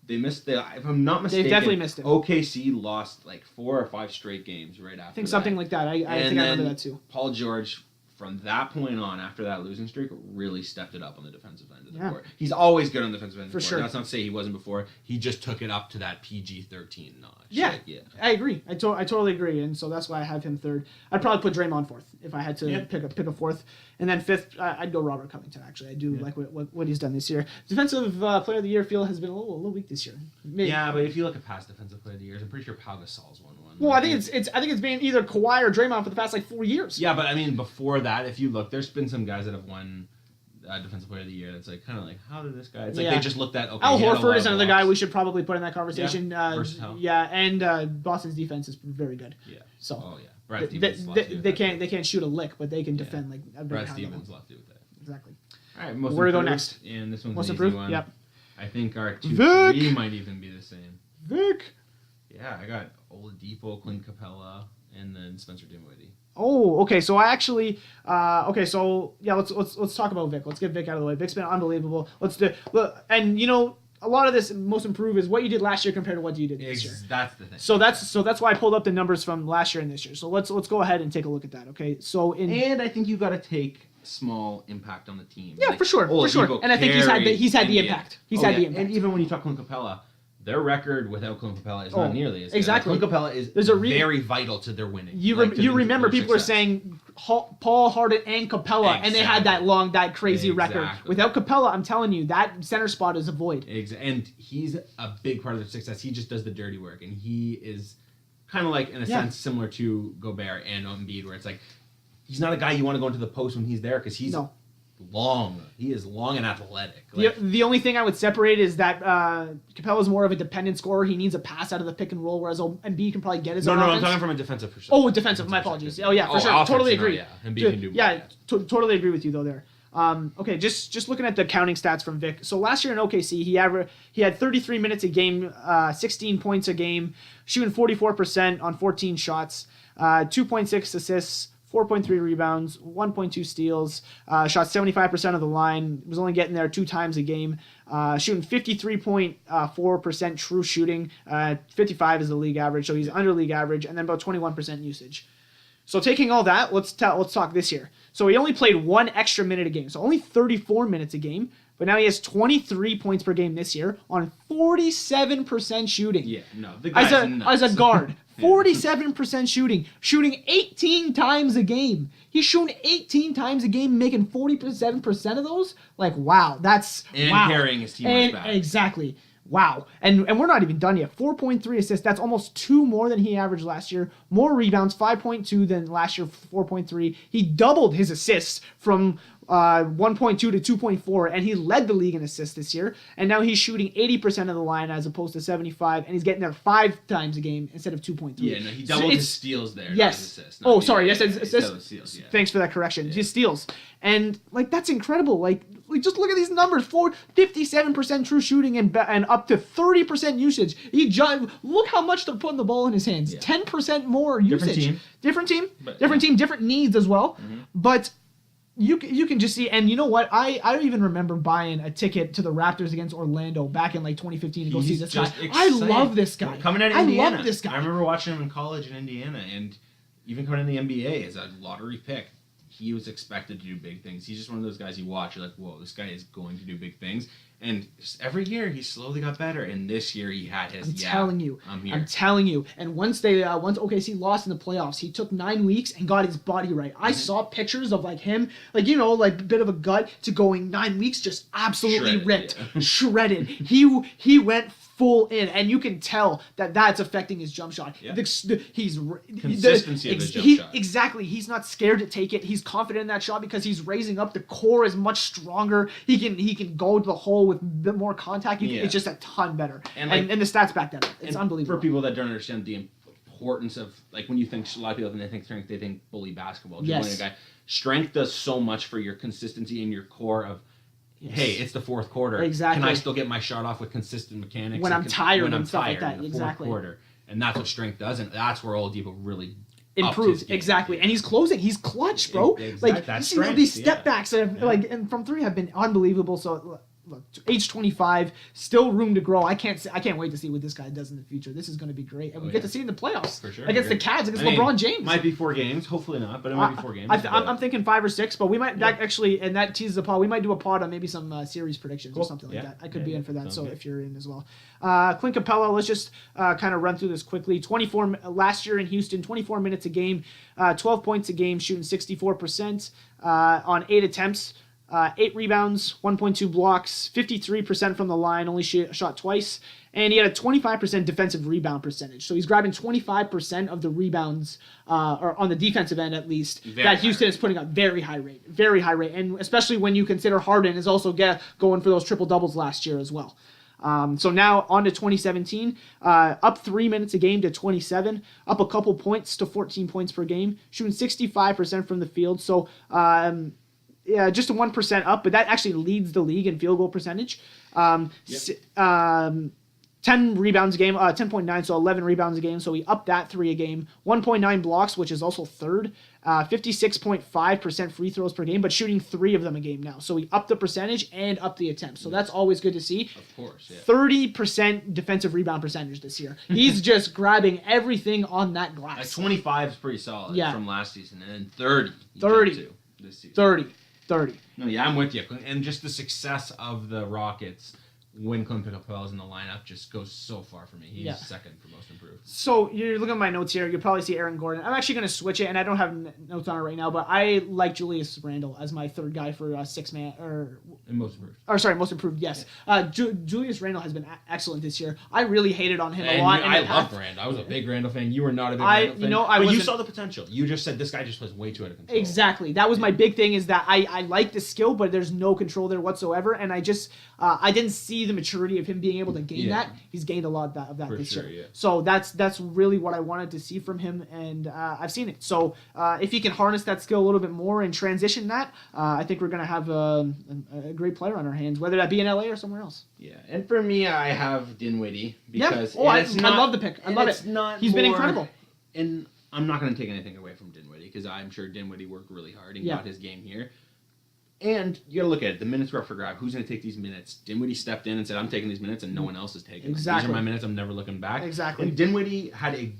Speaker 2: they missed if I'm not mistaken,
Speaker 1: they definitely missed him.
Speaker 2: OKC lost 4 or 5 straight games right after.
Speaker 1: I think something like that. I think I remember that too.
Speaker 2: Paul George, from that point on, after that losing streak, really stepped it up on the defensive end of the court. He's always good on the defensive end of the court.
Speaker 1: For sure.
Speaker 2: That's not to say he wasn't before. He just took it up to that PG-13 notch.
Speaker 1: Yeah, I agree. I totally agree, and so that's why I have him 3rd. I'd probably put Draymond 4th if I had to pick a 4th. And then 5th, I'd go Robert Covington, actually. I do like what he's done this year. Defensive Player of the Year feel has been a little weak this year. Maybe.
Speaker 2: Yeah, but if you look at past Defensive Player of the Years, I'm pretty sure Pau Gasol's won one.
Speaker 1: Well, I think it's been either Kawhi or Draymond for the past 4 years.
Speaker 2: Yeah, but I mean, before that, if you look, there's been some guys that have won Defensive Player of the Year. That's kind of how did this guy? It's they just looked at. Okay,
Speaker 1: Al Horford is another guy we should probably put in that conversation.
Speaker 2: Versatile.
Speaker 1: And Boston's defense is very good.
Speaker 2: Yeah.
Speaker 1: So.
Speaker 2: Oh yeah. Brad Stevens
Speaker 1: they can't shoot a lick, but they can defend a very
Speaker 2: Brad
Speaker 1: high
Speaker 2: Stevens
Speaker 1: level.
Speaker 2: left it with that.
Speaker 1: Exactly.
Speaker 2: All right, most
Speaker 1: where to go
Speaker 2: improved,
Speaker 1: next?
Speaker 2: And this one's
Speaker 1: Most
Speaker 2: an
Speaker 1: improved?
Speaker 2: easy one.
Speaker 1: Yep.
Speaker 2: I think our 2,
Speaker 1: Vic.
Speaker 2: 3 might even be the same.
Speaker 1: Vic.
Speaker 2: Yeah, I got Oladipo, Clint Capella, and then Spencer Dinwiddie.
Speaker 1: Oh, okay. So I actually, okay. So yeah, let's talk about Vic. Let's get Vic out of the way. Vic's been unbelievable. Let's do look, and a lot of this most improved is what you did last year compared to what you did this year.
Speaker 2: That's the thing.
Speaker 1: So that's why I pulled up the numbers from last year and this year. So let's go ahead and take a look at that. Okay. So
Speaker 3: and I think you got to take small impact on the team.
Speaker 1: Yeah, for sure. And I think he's had the impact. He's had the impact.
Speaker 3: And even when you talk Clint Capella,
Speaker 2: their record without Clint Capella is not nearly as good.
Speaker 1: Exactly.
Speaker 3: Clint Capella is very vital to their winning.
Speaker 1: You remember people were saying Paul, Harden, and Capella, and they had that crazy record. Without Capella, I'm telling you, that center spot is a void.
Speaker 3: And he's a big part of their success. He just does the dirty work, and he is kind of like, in a sense, similar to Gobert and Embiid, where it's like, he's not a guy you want to go into the post when he's there, because he's long. He is long and athletic.
Speaker 1: The only thing I would separate is that Capella's more of a dependent scorer. He needs a pass out of the pick and roll, whereas Embiid can probably get his own offense.
Speaker 3: I'm talking from a defensive perspective.
Speaker 1: Oh, defensive. My apologies. Oh, yeah, for sure. Totally agree.
Speaker 2: Embiid can do more.
Speaker 1: Totally agree with you, though, there. Okay, just looking at the counting stats from Vic. So last year in OKC, he had 33 minutes a game, 16 points a game, shooting 44% on 14 shots, 2.6 assists, 4.3 rebounds, 1.2 steals, shot 75% of the line, was only getting there 2 times a game, shooting 53.4% true shooting, 55 is the league average, so he's under league average, and then about 21% usage. So taking all that, let's talk this year. So he only played 1 extra minute a game, so only 34 minutes a game, but now he has 23 points per game this year on 47% shooting.
Speaker 3: Yeah, no, the guy's
Speaker 1: as a guard. 47% shooting 18 times a game. He's shooting 18 times a game, making 47% of those. Like, wow, that's
Speaker 3: carrying his team back.
Speaker 1: Exactly. Wow. And we're not even done yet. 4.3 assists. That's almost 2 more than he averaged last year. More rebounds, 5.2 than last year, 4.3. He doubled his assists from 1.2 to 2.4, and he led the league in assists this year. And now he's shooting 80% of the line as opposed to 75, and he's getting there 5 times a game instead of 2.3.
Speaker 3: Yeah, no, he doubled his steals there.
Speaker 1: Yes. Assists. Thanks for that correction. Yeah. His steals. And, that's incredible. Like, just look at these numbers. 57% true shooting and up to 30% usage. Look how much they're putting the ball in his hands. Yeah. 10% more usage. Different team. Different needs as well. Mm-hmm. But you can just see, and you know what? I don't even remember buying a ticket to the Raptors against Orlando back in 2015 to go see this guy.
Speaker 3: Exciting.
Speaker 1: I love this guy.
Speaker 3: Coming out of Indiana.
Speaker 1: I love this guy.
Speaker 3: I remember watching him in college in Indiana, and even coming in the NBA as a lottery pick. He was expected to do big things. He's just one of those guys you watch, you're like, whoa, this guy is going to do big things. And every year he slowly got better. And this year he had his. I'm
Speaker 1: telling you. And once OKC lost in the playoffs, he took 9 weeks and got his body right. I saw pictures of him, a bit of a gut to going 9 weeks, just absolutely ripped, shredded. He went full in, and you can tell that's affecting his jump shot.
Speaker 3: Yeah.
Speaker 1: Consistency
Speaker 3: of his jump shot.
Speaker 1: Exactly. He's not scared to take it. He's confident in that shot because he's raising up. The core is much stronger. He can go to the hole with a bit more contact. It's just a ton better. And the stats back that up. It's unbelievable.
Speaker 3: For people that don't understand the importance of, when you think, a lot of people, when they think strength, they think bully basketball.
Speaker 1: Yes.
Speaker 3: A guy. Strength does so much for your consistency and your core of, hey, it's the fourth quarter.
Speaker 1: Exactly.
Speaker 3: Can I still get my shot off with consistent mechanics?
Speaker 1: When I'm tired
Speaker 3: when I'm
Speaker 1: and stuff
Speaker 3: tired
Speaker 1: like that.
Speaker 3: in the
Speaker 1: Exactly.
Speaker 3: fourth quarter. And that's what strength does, and that's where Oladipo really
Speaker 1: improves. Exactly. And he's closing. He's clutch, bro.
Speaker 3: Exactly. That's strength.
Speaker 1: These step backs and from 3 have been unbelievable. So look, age 25, still room to grow. I can't wait to see what this guy does in the future. This is going to be great, and we get to see it in the playoffs
Speaker 3: for sure
Speaker 1: against the Cavs, against LeBron James.
Speaker 3: Might be 4 games, hopefully not, but it might be 4 games.
Speaker 1: I'm thinking 5 or 6, but we might and that teases the pod. We might do a pod on maybe some series predictions or something like that. I could be in for that. So if you're in as well, Clint Capella. Let's just kind of run through this quickly. 24 last year in Houston, 24 minutes a game, 12 points a game, shooting 64% on 8 attempts. 8 rebounds, 1.2 blocks, 53% from the line, only shot twice, and he had a 25% defensive rebound percentage. So he's grabbing 25% of the rebounds, or on the defensive end at least, that Houston is putting up very high rate, and especially when you consider Harden is also going for those triple doubles last year as well. So now on to 2017, up 3 minutes a game to 27, up a couple points to 14 points per game, shooting 65% from the field. So just a 1% up, but that actually leads the league in field goal percentage. 10 rebounds a game, 10.9, so 11 rebounds a game. So he upped that 3 a game. 1.9 blocks, which is also third. 56.5% free throws per game, but shooting 3 of them a game now. So he upped the percentage and upped the attempts. So that's always good to see.
Speaker 3: Of course, yeah.
Speaker 1: 30% defensive rebound percentage this year. He's just grabbing everything on that
Speaker 3: Like
Speaker 1: glass.
Speaker 3: 25 is pretty solid
Speaker 1: Yeah.
Speaker 3: from last season, and then 30. he
Speaker 1: 30.
Speaker 3: jumped to this season.
Speaker 1: 30.
Speaker 3: No, yeah, I'm with you. And just the success of the Rockets when Clint Capella is in the lineup just goes so far for me. He's
Speaker 1: Yeah.
Speaker 3: second for most improved.
Speaker 1: So you're looking at my notes here. You'll probably see Aaron Gordon. I'm actually going to switch it, and I don't have notes on it right now, but I like Julius Randle as my third guy for six-man
Speaker 3: And most improved.
Speaker 1: most improved. Yes, Julius Randle has been excellent this year. I really hated on him a
Speaker 3: And
Speaker 1: lot.
Speaker 3: I love Randall. I was a big Randall fan. You were not a big Randall fan.
Speaker 1: I
Speaker 3: but you
Speaker 1: wasn't-
Speaker 3: saw the potential. You just said this guy just plays way too out of control.
Speaker 1: Exactly. That was my big thing, is that I like the skill, but there's no control there whatsoever. And I just I didn't see the maturity of him being able to gain
Speaker 2: Yeah.
Speaker 1: that. He's gained a lot of that
Speaker 2: For
Speaker 1: this
Speaker 2: sure,
Speaker 1: year.
Speaker 2: yeah.
Speaker 1: So that's really what I wanted to see from him, and I've seen it. So if he can harness that skill a little bit more and transition that, I think we're going to have a great player on our hands, whether that be in LA or somewhere else.
Speaker 3: Yeah, and for me, I have Dinwiddie because
Speaker 1: Yeah. Oh,
Speaker 3: and
Speaker 1: I love the pick. I
Speaker 3: and
Speaker 1: love
Speaker 3: it's
Speaker 1: it.
Speaker 3: Not
Speaker 1: He's been
Speaker 3: more-
Speaker 1: incredible.
Speaker 3: And I'm not going to take anything away from Dinwiddie because I'm sure Dinwiddie worked really hard and
Speaker 1: Yeah.
Speaker 3: got his game here. And you got to look at it. The minutes were up for grab. Who's going to take these minutes? Dinwiddie stepped in and said, "I'm taking these minutes," and no one else is taking them.
Speaker 1: Exactly.
Speaker 3: These are my minutes. I'm never looking back.
Speaker 1: Exactly.
Speaker 3: And Dinwiddie had a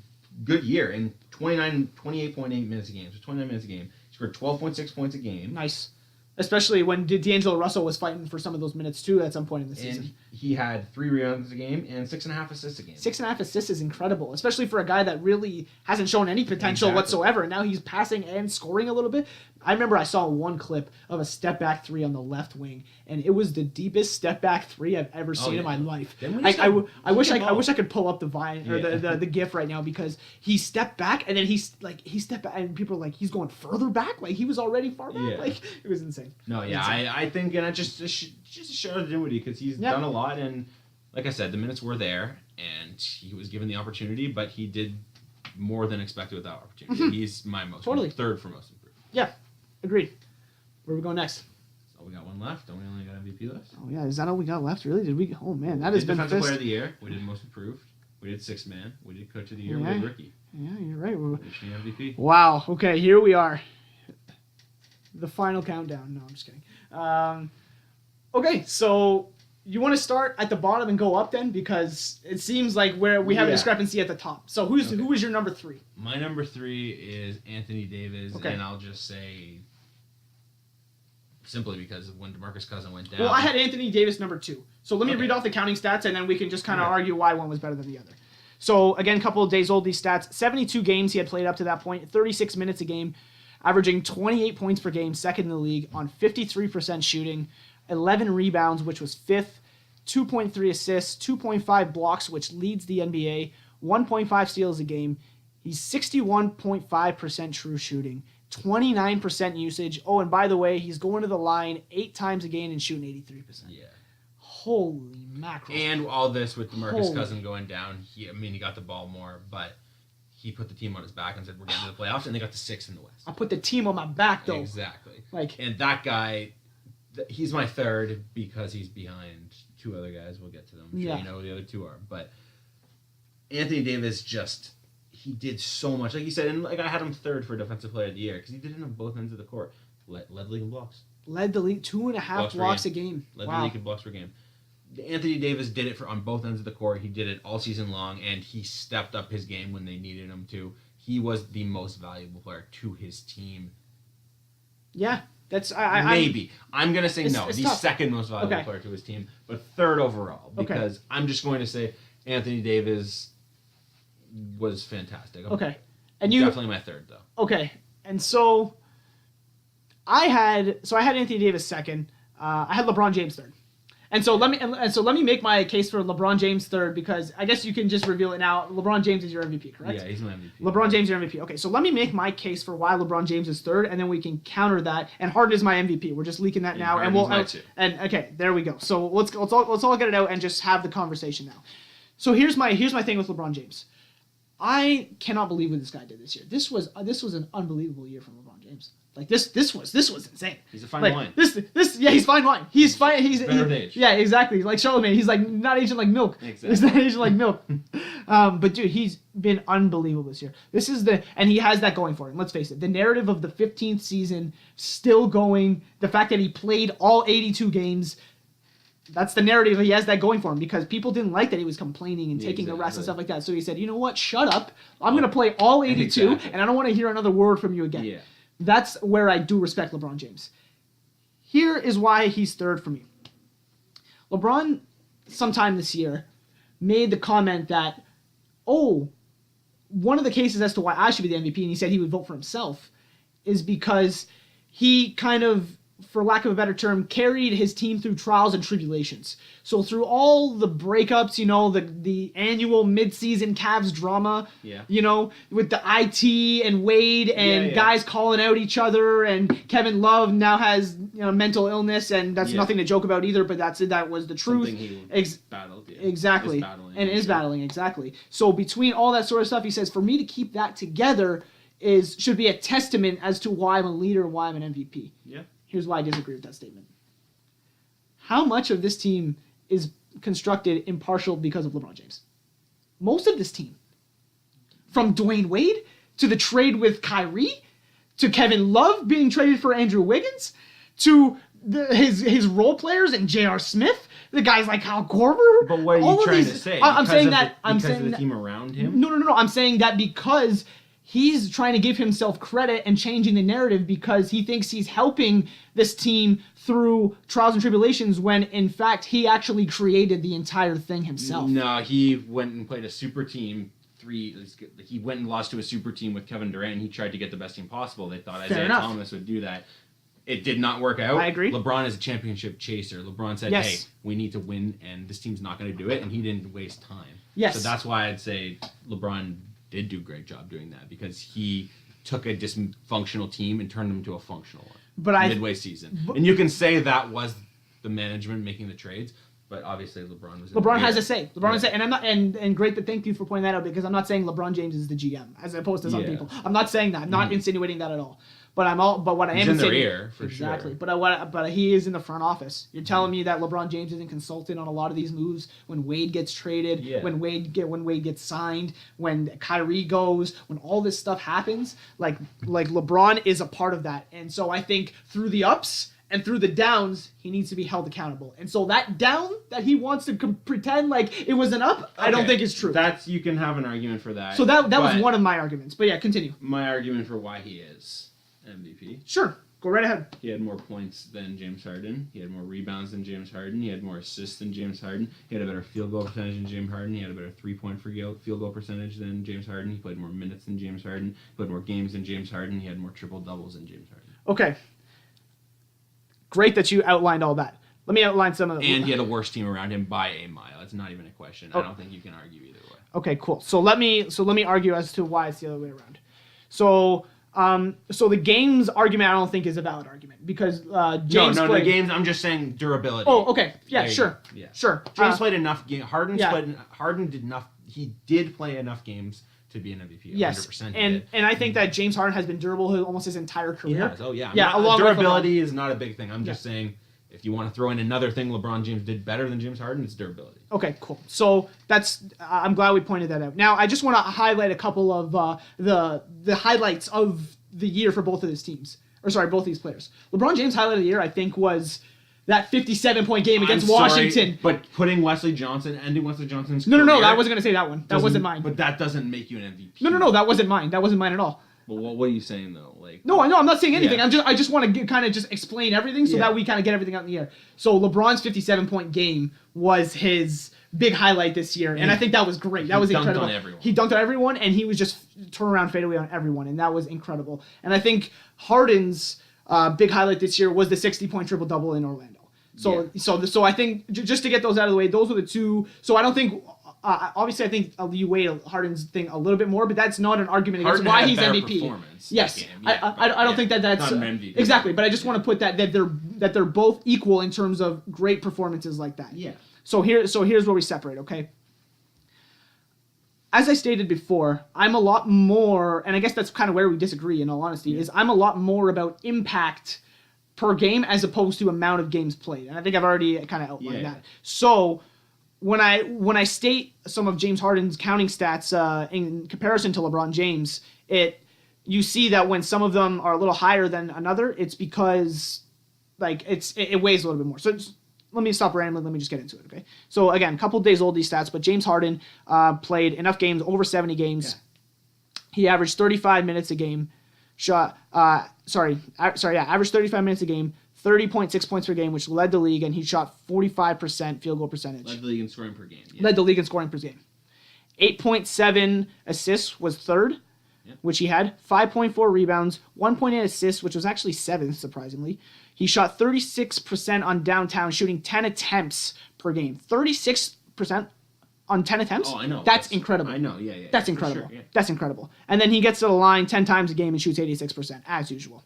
Speaker 3: good year in 28.8 minutes a game. So 29 minutes a game. He scored 12.6 points a game.
Speaker 1: Nice. Especially when D'Angelo Russell was fighting for some of those minutes too at some point in the season.
Speaker 3: And he had 3 rebounds a game and 6.5 assists a game.
Speaker 1: 6.5 assists is incredible, especially for a guy that really hasn't shown any potential
Speaker 3: Exactly.
Speaker 1: whatsoever. And now he's passing and scoring a little bit. I remember I saw one clip of a step back 3 on the left wing, and it was the deepest step back 3 I've ever seen in my life. I wish I could pull up the Vine or the GIF right now, because he stepped back and then he stepped back and people are like, he's going further back, like he was already far back.
Speaker 3: Yeah.
Speaker 1: Like it was insane.
Speaker 3: No, yeah, I think, and I just a shout out to Dinwiddie because he's done a lot, and like I said, the minutes were there, and he was given the opportunity, but he did more than expected with that opportunity. He's my third for most improved.
Speaker 1: Yeah, agreed. Where we go next?
Speaker 3: So we got one left. Don't we only got MVP left?
Speaker 1: Oh yeah, is that all we got left? Really? Did we? Oh man, that has been
Speaker 3: Defensive
Speaker 1: fist.
Speaker 3: Player of the Year. We did most improved. We did sixth man. We did Coach of the Year. We
Speaker 1: Yeah.
Speaker 3: did rookie.
Speaker 1: Yeah, you're right. We're-
Speaker 3: We did MVP.
Speaker 1: Wow. Okay, here we are. The final countdown. No, I'm just kidding. Okay, so you want to start at the bottom and go up then, because it seems like where we have a
Speaker 3: Yeah.
Speaker 1: discrepancy at the top. So who is your number 3?
Speaker 3: My number 3 is Anthony Davis,
Speaker 1: Okay.
Speaker 3: and I'll just say simply because of when DeMarcus Cousins went down.
Speaker 1: Well, I had Anthony Davis number 2. So let me
Speaker 3: Okay.
Speaker 1: read off the counting stats, and then we can just kind of
Speaker 3: Okay.
Speaker 1: argue why one was better than the other. So again, a couple of days old, these stats. 72 games he had played up to that point, 36 minutes a game, averaging 28 points per game, second in the league on 53% shooting, 11 rebounds, which was 5th, 2.3 assists, 2.5 blocks, which leads the NBA, 1.5 steals a game. He's 61.5% true shooting, 29% usage. Oh, and by the way, he's going to the line 8 times a game and shooting 83%.
Speaker 3: Yeah.
Speaker 1: Holy mackerel.
Speaker 3: And all this with DeMarcus
Speaker 1: Holy.
Speaker 3: Cousins going down, he got the ball more, but he put the team on his back and said, "We're getting to the playoffs," and they got to 6th in the West.
Speaker 1: I put the team on my back, though.
Speaker 3: Exactly.
Speaker 1: Like,
Speaker 3: And that guy, he's my third because he's behind 2 other guys. We'll get to them. I'm sure
Speaker 1: Yeah.
Speaker 3: you know who the other 2 are. But Anthony Davis he did so much. Like you said, and like I had him third for Defensive Player of the Year because he did it on both ends of the court. Led the league in blocks.
Speaker 1: led the league 2.5
Speaker 3: Blocks per
Speaker 1: blocks a
Speaker 3: game.
Speaker 1: game.
Speaker 3: Led
Speaker 1: Wow.
Speaker 3: the league in blocks per game. Anthony Davis did it on both ends of the court. He did it all season long, and he stepped up his game when they needed him to. He was the most valuable player to his team.
Speaker 1: Yeah, that's
Speaker 3: Maybe. I'm going to say
Speaker 1: It's-
Speaker 3: no.
Speaker 1: it's
Speaker 3: The
Speaker 1: tough.
Speaker 3: second most valuable
Speaker 1: Okay.
Speaker 3: player to his team, but third overall.
Speaker 1: Okay.
Speaker 3: Because I'm just going to say Anthony Davis was fantastic.
Speaker 1: Okay. And you
Speaker 3: Definitely my third, though.
Speaker 1: Okay, and so I had Anthony Davis second. I had LeBron James third, and so let me make my case for LeBron James third, because I guess you can just reveal it now. LeBron James is your MVP, correct?
Speaker 3: Yeah, he's my MVP.
Speaker 1: LeBron James is your MVP. Okay, so let me make my case for why LeBron James is third, and then we can counter that. And Harden is my MVP. We're just leaking that
Speaker 3: Yeah,
Speaker 1: now, and
Speaker 3: Harden's my two.
Speaker 1: and okay, there we go. So let's all get it out and just have the conversation now. So here's my thing with LeBron James. I cannot believe what this guy did this year. This was an unbelievable year from LeBron James. Like this was insane.
Speaker 3: He's a fine
Speaker 1: Like
Speaker 3: wine.
Speaker 1: he's fine wine. He's fine. He's
Speaker 3: better with age.
Speaker 1: Yeah, exactly. Like Charlemagne, he's like not aging like milk.
Speaker 3: Exactly.
Speaker 1: He's not aging like milk. But dude, he's been unbelievable this year. And he has that going for him. Let's face it, the narrative of the 15th season still going. The fact that he played all 82 games. That's the narrative. He has that going for him because people didn't like that he was complaining and taking the rest and stuff like that. So he said, you know what? Shut up. I'm going to play all 82, and I don't want to hear another word from you again.
Speaker 3: Yeah.
Speaker 1: That's where I do respect LeBron James. Here is why he's third for me. LeBron, sometime this year, made the comment that, one of the cases as to why I should be the MVP, and he said he would vote for himself, is because he kind of, for lack of a better term, carried his team through trials and tribulations. So through all the breakups, the annual midseason Cavs drama, with the IT and Wade and guys calling out each other, and Kevin Love now has mental illness, and that's nothing to joke about either, but that was the truth.
Speaker 3: Something he battled. Yeah.
Speaker 1: Exactly. Is battling, exactly. So between all that sort of stuff, he says, for me to keep that together should be a testament as to why I'm a leader and why I'm an MVP.
Speaker 3: Yeah.
Speaker 1: Here's why I disagree with that statement. How much of this team is constructed impartial because of LeBron James? Most of this team. From Dwayne Wade to the trade with Kyrie to Kevin Love being traded for Andrew Wiggins to his role players and J.R. Smith, the guys like Kyle Korver.
Speaker 3: But what are you trying to say?
Speaker 1: I'm saying
Speaker 3: because of the team around him?
Speaker 1: No. I'm saying that because he's trying to give himself credit and changing the narrative because he thinks he's helping this team through trials and tribulations when, in fact, he actually created the entire thing himself.
Speaker 3: No, he went and played a super team. He went and lost to a super team with Kevin Durant, and he tried to get the best team possible. They thought Isaiah Thomas would do that. It did not work out.
Speaker 1: I agree.
Speaker 3: LeBron is a championship chaser. LeBron said, hey, we need to win, and this team's not going to do it, and he didn't waste time.
Speaker 1: Yes.
Speaker 3: So that's why I'd say LeBron did do a great job doing that because he took a dysfunctional team and turned them into a functional one midway season. And you can say that was the management making the trades, but obviously LeBron
Speaker 1: has a say. LeBron has a say, and I'm not and great that thank you for pointing that out because I'm not saying LeBron James is the GM as opposed to some people. I'm not saying that. I'm not insinuating that at all. But what I am
Speaker 3: in their
Speaker 1: saying,
Speaker 3: ear for
Speaker 1: exactly.
Speaker 3: sure.
Speaker 1: But he is in the front office. You're telling me that LeBron James isn't consulted on a lot of these moves when Wade gets traded, when Wade gets signed, when Kyrie goes, when all this stuff happens. Like LeBron is a part of that, and so I think through the ups and through the downs, he needs to be held accountable. And so that down that he wants to pretend like it was an up, I don't think is true.
Speaker 3: You can have an argument for that.
Speaker 1: So that was one of my arguments. But yeah, continue.
Speaker 3: My argument for why he is MVP.
Speaker 1: Sure. Go right ahead.
Speaker 3: He had more points than James Harden. He had more rebounds than James Harden. He had more assists than James Harden. He had a better field goal percentage than James Harden. He had a better three-point field goal percentage than James Harden. He played more minutes than James Harden. He played more games than James Harden. He had more triple-doubles than James Harden.
Speaker 1: Okay. Great that you outlined all that. Let me outline some of them.
Speaker 3: And he had a worse team around him by a mile. It's not even a question. I don't think you can argue either way.
Speaker 1: Okay, cool. So let me argue as to why it's the other way around. So the games argument I don't think is a valid argument because James played...
Speaker 3: the games, I'm just saying durability.
Speaker 1: Oh, okay. Yeah, sure.
Speaker 3: Yeah.
Speaker 1: Sure.
Speaker 3: James played enough games. Harden did enough. He did play enough games to be an MVP.
Speaker 1: Yes.
Speaker 3: 100%
Speaker 1: and I think that James Harden has been durable almost his entire career.
Speaker 3: Yeah, durability is not a big thing. I'm just saying if you want to throw in another thing LeBron James did better than James Harden, it's durability.
Speaker 1: Okay, cool. So I'm glad we pointed that out. Now I just want to highlight a couple of the highlights of the year for both of these teams. Both these players. LeBron James' highlight of the year I think was that 57-point game against Washington.
Speaker 3: But putting Wesley Johnson's
Speaker 1: career... No, I wasn't going to say that one. That wasn't mine.
Speaker 3: But that doesn't make you an MVP.
Speaker 1: No, that wasn't mine. That wasn't mine at all.
Speaker 3: Well, what are you saying though?
Speaker 1: No, I know I'm not saying anything. Yeah. I just want to kind of just explain everything so that we kind of get everything out in the air. So LeBron's 57-point game was his big highlight this year, and I think that was great. That was incredible. He dunked on everyone, and he was just turnaround fadeaway on everyone, and that was incredible. And I think Harden's big highlight this year was the 60-point triple-double in Orlando. So I think just to get those out of the way, those were the two. So I don't think. Obviously, I think you weigh Harden's thing a little bit more, but that's not an argument against why he's MVP. Yes, I don't think that's
Speaker 3: not an MVP.
Speaker 1: Exactly. But I just want to put that they're both equal in terms of great performances like that.
Speaker 3: Yeah.
Speaker 1: So here's where we separate. Okay. as I stated before, I'm a lot more, and I guess that's kind of where we disagree in all honesty, is I'm a lot more about impact per game as opposed to amount of games played. And I think I've already kind of outlined that. So when I state some of James Harden's counting stats in comparison to LeBron James, you see that when some of them are a little higher than another, it's because like it weighs a little bit more. So let me stop rambling. Let me just get into it, okay? So, again, a couple days old, these stats, but James Harden played enough games, over 70 games. Yeah. He averaged 35 minutes a game. Averaged 35 minutes a game, 30.6 points per game, which led the league, and he shot 45% field goal percentage.
Speaker 3: Led the league in scoring per game.
Speaker 1: Yeah. Led the league in scoring per game. 8.7 assists was third, which he had. 5.4 rebounds, 1.8 assists, which was actually seventh, surprisingly. He shot 36% on downtown, shooting 10 attempts per game. 36% on 10 attempts?
Speaker 3: Oh, I know.
Speaker 1: That's incredible.
Speaker 3: I know, yeah.
Speaker 1: That's incredible.
Speaker 3: Sure, yeah.
Speaker 1: That's incredible. And then he gets to the line 10 times a game and shoots 86%, as usual.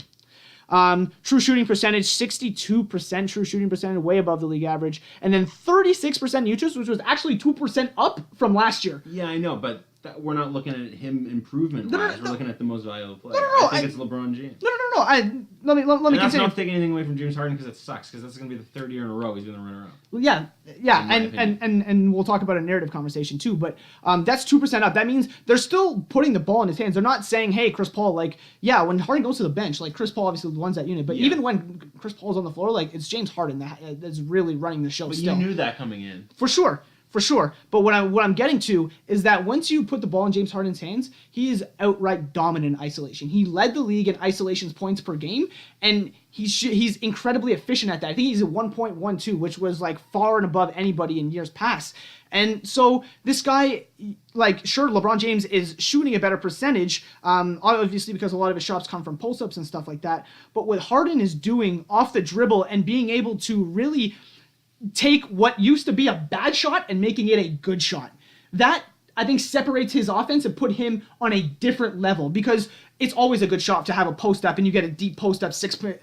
Speaker 1: True shooting percentage, 62% true shooting percentage, way above the league average. And then 36% usage, which was actually 2% up from last year.
Speaker 3: Yeah, I know, but we're not looking at him improvement-wise.
Speaker 1: No.
Speaker 3: We're looking at the most valuable player.
Speaker 1: No,
Speaker 3: I think it's LeBron James.
Speaker 1: No. Let me
Speaker 3: And that's
Speaker 1: continue.
Speaker 3: not taking anything away from James Harden because it sucks, because that's going to be the third year in a row he's been the runner-up.
Speaker 1: Well, yeah, and we'll talk about a narrative conversation too. But that's 2% up. That means they're still putting the ball in his hands. They're not saying, "Hey, Chris Paul." Like, yeah, when Harden goes to the bench, like Chris Paul obviously runs that unit. But even when Chris Paul's on the floor, like it's James Harden that's really running the show.
Speaker 3: But
Speaker 1: still.
Speaker 3: you knew that coming in.
Speaker 1: For sure. But what I'm getting to is that once you put the ball in James Harden's hands, he is outright dominant in isolation. He led the league in isolations points per game, and he's incredibly efficient at that. I think he's at 1.12, which was like far and above anybody in years past. And so this guy, like, sure, LeBron James is shooting a better percentage, obviously because a lot of his shots come from post-ups and stuff like that. But what Harden is doing off the dribble and being able to really take what used to be a bad shot and making it a good shot. That, I think, separates his offense and put him on a different level, because it's always a good shot to have a post-up and you get a deep post-up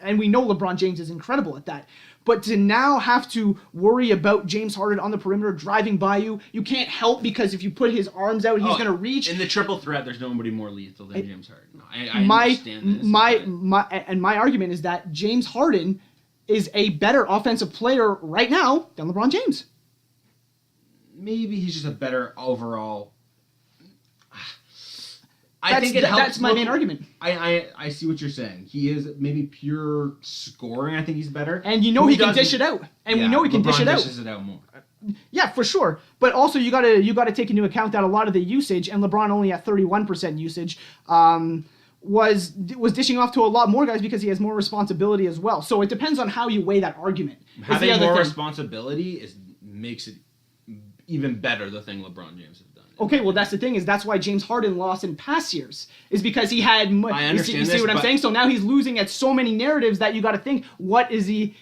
Speaker 1: and we know LeBron James is incredible at that. But to now have to worry about James Harden on the perimeter driving by you can't help, because if you put his arms out, he's going to reach.
Speaker 3: In the triple threat, there's nobody more lethal than James Harden. I understand this.
Speaker 1: My argument is that James Harden is a better offensive player right now than LeBron James.
Speaker 3: Maybe he's just a better overall. I think
Speaker 1: that's my main argument.
Speaker 3: I see what you're saying. He is maybe pure scoring. I think he's better,
Speaker 1: and you know he can dish it out. And we know he can dish it out.
Speaker 3: Dishes it out more.
Speaker 1: Yeah, for sure. But also you gotta take into account that a lot of the usage, and LeBron only at 31% usage, was dishing off to a lot more guys because he has more responsibility as well. So it depends on how you weigh that argument.
Speaker 3: Having more responsibility makes it even better, the thing LeBron James has done.
Speaker 1: Okay, well that's the thing, is that's why James Harden lost in past years, is because he had.
Speaker 3: I understand
Speaker 1: you see what I'm saying? So now he's losing at so many narratives that you got to think, what does he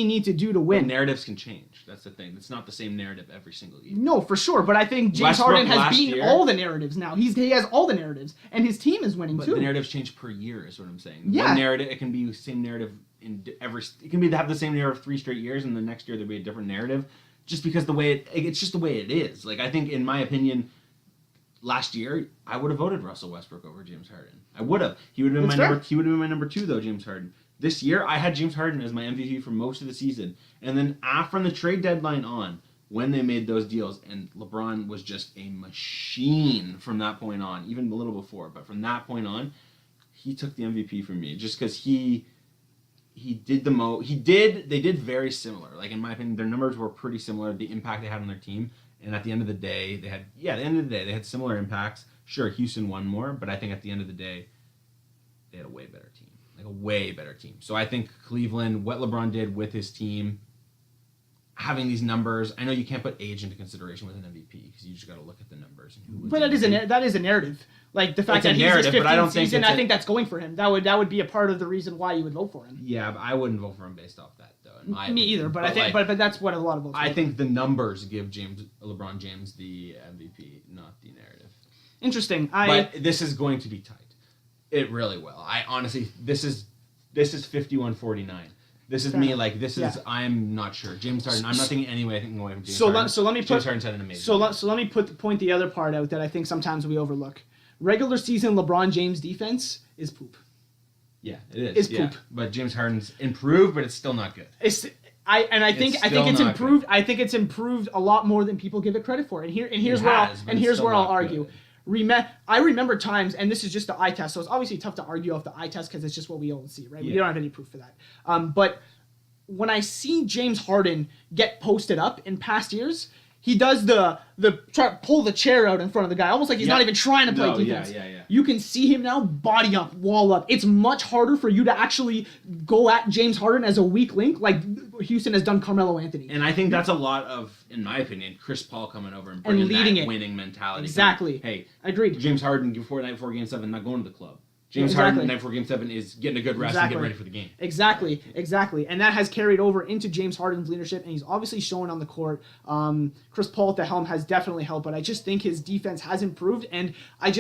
Speaker 1: need to do to win?
Speaker 3: But narratives can change. That's the thing. It's not the same narrative every single year.
Speaker 1: No, for sure. But I think James Harden has beaten all the narratives now. He has all the narratives, and his team is winning too.
Speaker 3: But the narratives change per year, is what I'm saying.
Speaker 1: Yeah.
Speaker 3: One narrative, it can be the same narrative it can be to have the same narrative 3 straight years, and the next year there'll be a different narrative, just because it's just the way it is. Like, I think, in my opinion, last year I would have voted Russell Westbrook over James Harden. I would have. He would have been my number 2 though, James Harden. This year I had James Harden as my MVP for most of the season, and then from the trade deadline on, when they made those deals, and LeBron was just a machine from that point on, even a little before, but from that point on, he took the MVP from me, just because he did the most. They did very similar. Like, in my opinion, their numbers were pretty similar, the impact they had on their team. And at the end of the day, they had similar impacts. Sure, Houston won more, but I think at the end of the day, they had a way better team. Like, a way better team. So I think Cleveland, what LeBron did with his team, having these numbers, I know you can't put age into consideration with an MVP, because you just got to look at the numbers.
Speaker 1: But that is a narrative. Like, the fact that he's his 15th season, I think that's going for him. That would be a part of the reason why you would vote for him.
Speaker 3: Yeah, but I wouldn't vote for him based off that, though.
Speaker 1: Me either, but I think, but that's what a lot of votes.
Speaker 3: I think the numbers give LeBron James the MVP, not the narrative.
Speaker 1: Interesting.
Speaker 3: But this is going to be tight. It really will. I honestly, this is 51-49. This is
Speaker 1: Fair
Speaker 3: me.
Speaker 1: enough.
Speaker 3: Like this is.
Speaker 1: Yeah.
Speaker 3: I'm not sure. James Harden. I'm not thinking any way I can go away from James
Speaker 1: So
Speaker 3: Harden.
Speaker 1: let me
Speaker 3: James
Speaker 1: put
Speaker 3: Harden's had an amazing.
Speaker 1: so let me point the other part out that I think sometimes we overlook. Regular season LeBron James defense is poop.
Speaker 3: Yeah, it is.
Speaker 1: It's
Speaker 3: yeah.
Speaker 1: poop.
Speaker 3: But James Harden's improved, but it's still not good.
Speaker 1: I think
Speaker 3: It's
Speaker 1: I think
Speaker 3: still
Speaker 1: it's
Speaker 3: not
Speaker 1: improved. I think it's improved a lot more than people give it credit for. And here's
Speaker 3: It
Speaker 1: where
Speaker 3: has, but it's still
Speaker 1: I'll
Speaker 3: not
Speaker 1: argue.
Speaker 3: good.
Speaker 1: I remember times, and this is just the eye test, so it's obviously tough to argue off the eye test because it's just what we all see, right? We
Speaker 3: Yeah.
Speaker 1: don't have any proof for that. But when I see James Harden get posted up in past years, he does the try to pull the chair out in front of the guy, almost like he's not even trying to play
Speaker 3: No,
Speaker 1: defense.
Speaker 3: yeah.
Speaker 1: You can see him now body up, wall up. It's much harder for you to actually go at James Harden as a weak link, like Houston has done Carmelo Anthony.
Speaker 3: And I think that's a lot of, in my opinion, Chris Paul coming over and bringing
Speaker 1: leading
Speaker 3: that
Speaker 1: it.
Speaker 3: winning mentality.
Speaker 1: Exactly.
Speaker 3: Hey,
Speaker 1: Agreed.
Speaker 3: James Harden night before Game 7, not going to the club. James
Speaker 1: Exactly.
Speaker 3: Harden night before Game 7 is getting a good rest and getting ready for the game.
Speaker 1: Exactly. And that has carried over into James Harden's leadership, and he's obviously showing on the court. Chris Paul at the helm has definitely helped, but I just think his defense has improved, and I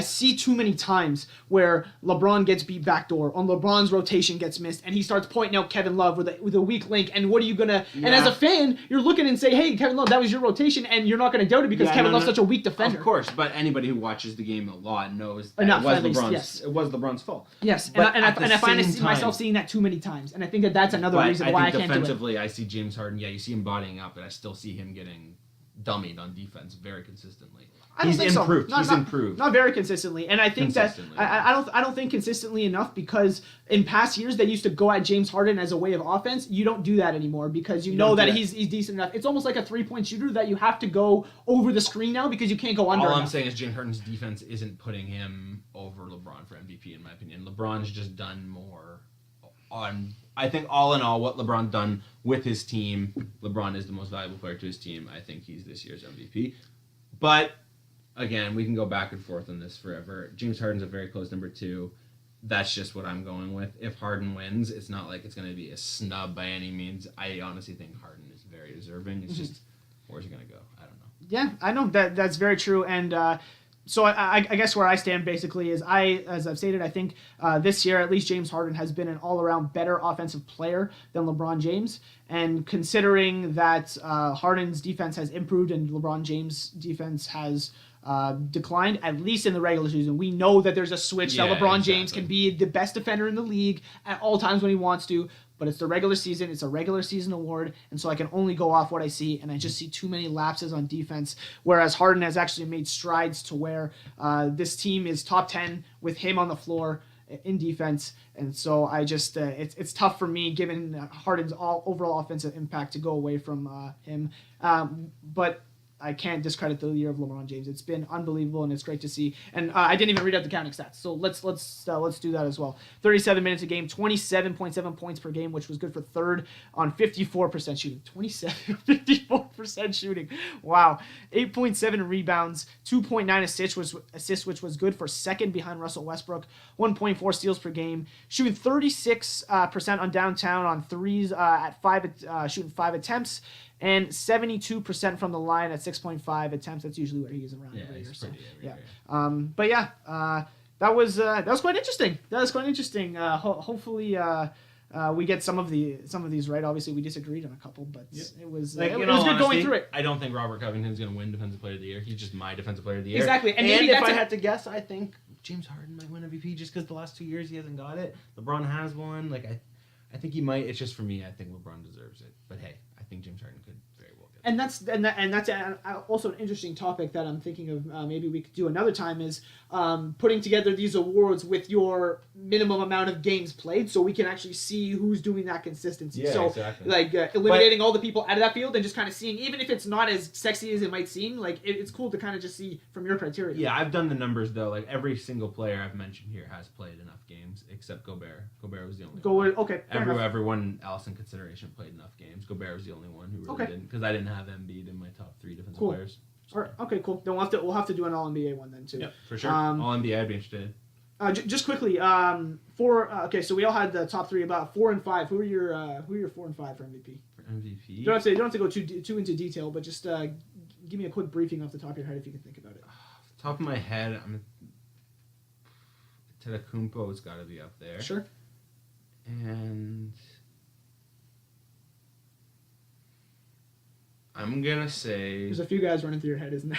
Speaker 1: see too many times where LeBron gets beat backdoor, on LeBron's rotation gets missed, and he starts pointing out Kevin Love with a weak link, and what are you gonna... And as a fan, you're looking and say, hey, Kevin Love, that was your rotation, and you're not gonna doubt it because Kevin Love's such a weak defender.
Speaker 3: Of course, but anybody who watches the game a lot knows that
Speaker 1: Enough,
Speaker 3: it was
Speaker 1: at least,
Speaker 3: LeBron's.
Speaker 1: yes.
Speaker 3: It was LeBron's fault.
Speaker 1: Yes,
Speaker 3: But
Speaker 1: and
Speaker 3: at the
Speaker 1: I find
Speaker 3: same
Speaker 1: see myself
Speaker 3: time-
Speaker 1: seeing that too many times, and I think that's another
Speaker 3: But
Speaker 1: reason
Speaker 3: I
Speaker 1: why I
Speaker 3: think
Speaker 1: can't do it.
Speaker 3: defensively, I see James Harden. Yeah, you see him bodying up, but I still see him getting dummied on defense very consistently.
Speaker 1: I don't
Speaker 3: He's
Speaker 1: think so.
Speaker 3: improved.
Speaker 1: Not-
Speaker 3: He's
Speaker 1: not-
Speaker 3: improved.
Speaker 1: Not very consistently, and I think that
Speaker 3: Consistently.
Speaker 1: I don't think consistently enough because in past years they used to go at James Harden as a way of offense. You don't do that anymore because you know
Speaker 3: don't
Speaker 1: that
Speaker 3: do that.
Speaker 1: he's decent enough. It's almost like a 3-point shooter that you have to go over the screen now because you can't go under.
Speaker 3: All I'm
Speaker 1: enough.
Speaker 3: saying is James Harden's defense isn't putting him over LeBron for MVP, in my opinion. LeBron's just done more on... I think all in all, what LeBron done with his team, LeBron is the most valuable player to his team. I think he's this year's MVP. But, again, we can go back and forth on this forever. James Harden's a very close number 2. That's just what I'm going with. If Harden wins, it's not like it's going to be a snub by any means. I honestly think Harden is very deserving. It's just, where's he going to go? I don't know.
Speaker 1: Yeah, I know that's very true, and so I guess where I stand basically is as I've stated, I think this year at least James Harden has been an all-around better offensive player than LeBron James, and considering that Harden's defense has improved and LeBron James' defense has declined, at least in the regular season. We know that there's a switch that
Speaker 3: Yeah,
Speaker 1: LeBron James
Speaker 3: exactly.
Speaker 1: can be the best defender in the league at all times when he wants to, but it's the regular season. It's a regular season award, and so I can only go off what I see, and I just see too many lapses on defense, whereas Harden has actually made strides to where this team is top 10 with him on the floor in defense, and so I just it's tough for me given Harden's overall offensive impact to go away from him, but I can't discredit the year of LeBron James. It's been unbelievable, and it's great to see. And I didn't even read out the counting stats, so let's do that as well. 37 minutes a game, 27.7 points per game, which was good for third on 54% shooting. 54% shooting. Wow. 8.7 rebounds, 2.9 assists, which was good for second behind Russell Westbrook. 1.4 steals per game, shooting 36% on downtown on threes shooting 5 attempts. And 72% from the line at 6.5 attempts. That's usually where he is around every year. So, yeah. But yeah, that was quite interesting. Hopefully, we get some of these right. Obviously, we disagreed on a couple, but it was it was good going through it.
Speaker 3: I don't think Robert Covington's going to win Defensive Player of the Year. He's just my Defensive Player of the Year.
Speaker 1: Exactly, and
Speaker 3: And
Speaker 1: maybe
Speaker 3: if
Speaker 1: that's
Speaker 3: I had to guess, I think James Harden might win MVP just because the last 2 years he hasn't got it. LeBron has one. I think he might. It's just for me. I think LeBron deserves it. But hey, I think James Harden could very well get it.
Speaker 1: And that's also an interesting topic that I'm thinking of. Maybe we could do another time is putting together these awards with your minimum amount of games played, so we can actually see who's doing that consistency.
Speaker 3: Yeah,
Speaker 1: so
Speaker 3: exactly.
Speaker 1: like eliminating all the people out of that field and just kind of seeing, even if it's not as sexy as it might seem, like it's cool to kind of just see from your criteria.
Speaker 3: Yeah, I've done the numbers though. Like every single player I've mentioned here has played enough games, except Gobert. Gobert was the only one.
Speaker 1: Okay. Fair enough.
Speaker 3: Everyone else in consideration played enough games. Gobert was the only one who really didn't, because I didn't have Embiid in my top 3 defensive
Speaker 1: Cool.
Speaker 3: players.
Speaker 1: All right, okay, cool. Then we'll have to do an All NBA one then too.
Speaker 3: Yep, for sure.
Speaker 1: Um,
Speaker 3: All NBA, I'd be interested.
Speaker 1: Just quickly, okay, so we all had the top 3. About 4 and 5. Who are your 4 and 5 for MVP?
Speaker 3: For MVP?
Speaker 1: You don't have to go too into detail, but just give me a quick briefing off the top of your head if you can think about it.
Speaker 3: Off the top of my head, Tedecumpo's got to be up there.
Speaker 1: Sure.
Speaker 3: And I'm gonna say
Speaker 1: There's a few guys running through your head, isn't there?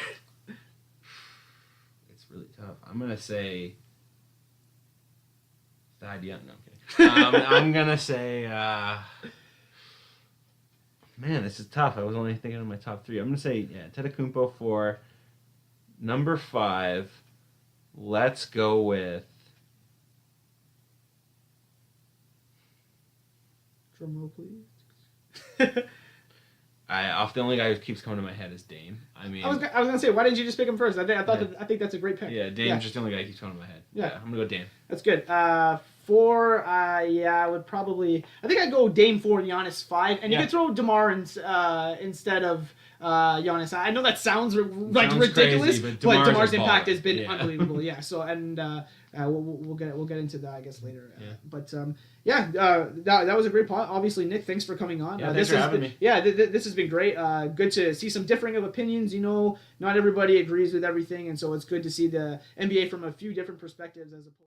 Speaker 3: it's really tough. I'm gonna say Thad Young. No, I'm kidding. I'm gonna say. Man, this is tough. I was only thinking of my top 3. I'm gonna say Antetokounmpo for number 5. Let's go with.
Speaker 1: Drum roll, please.
Speaker 3: The only guy who keeps coming to my head is Dame. I mean,
Speaker 1: I was gonna say, why didn't you just pick him first? I think that's a great pick.
Speaker 3: yeah, Dame's just the only guy who keeps coming to my head.
Speaker 1: Yeah.
Speaker 3: I'm gonna go Dame.
Speaker 1: That's good. 4, I would probably. I think I'd go Dame 4, Giannis 5, and you
Speaker 3: Yeah.
Speaker 1: could throw DeMar instead of Giannis. I know that sounds like
Speaker 3: Sounds
Speaker 1: ridiculous,
Speaker 3: crazy, but
Speaker 1: but
Speaker 3: DeMar's
Speaker 1: DeMar's
Speaker 3: a
Speaker 1: impact
Speaker 3: baller.
Speaker 1: has been
Speaker 3: Yeah.
Speaker 1: unbelievable. Yeah. So we'll get into that I guess later.
Speaker 3: Yeah.
Speaker 1: But that was a great pod. Obviously, Nick, thanks for coming on.
Speaker 3: Yeah,
Speaker 1: This
Speaker 3: thanks for
Speaker 1: has
Speaker 3: having
Speaker 1: been-
Speaker 3: me.
Speaker 1: Yeah, this has been great. Good to see some differing of opinions. Not everybody agrees with everything, and so it's good to see the NBA from a few different perspectives as opposed.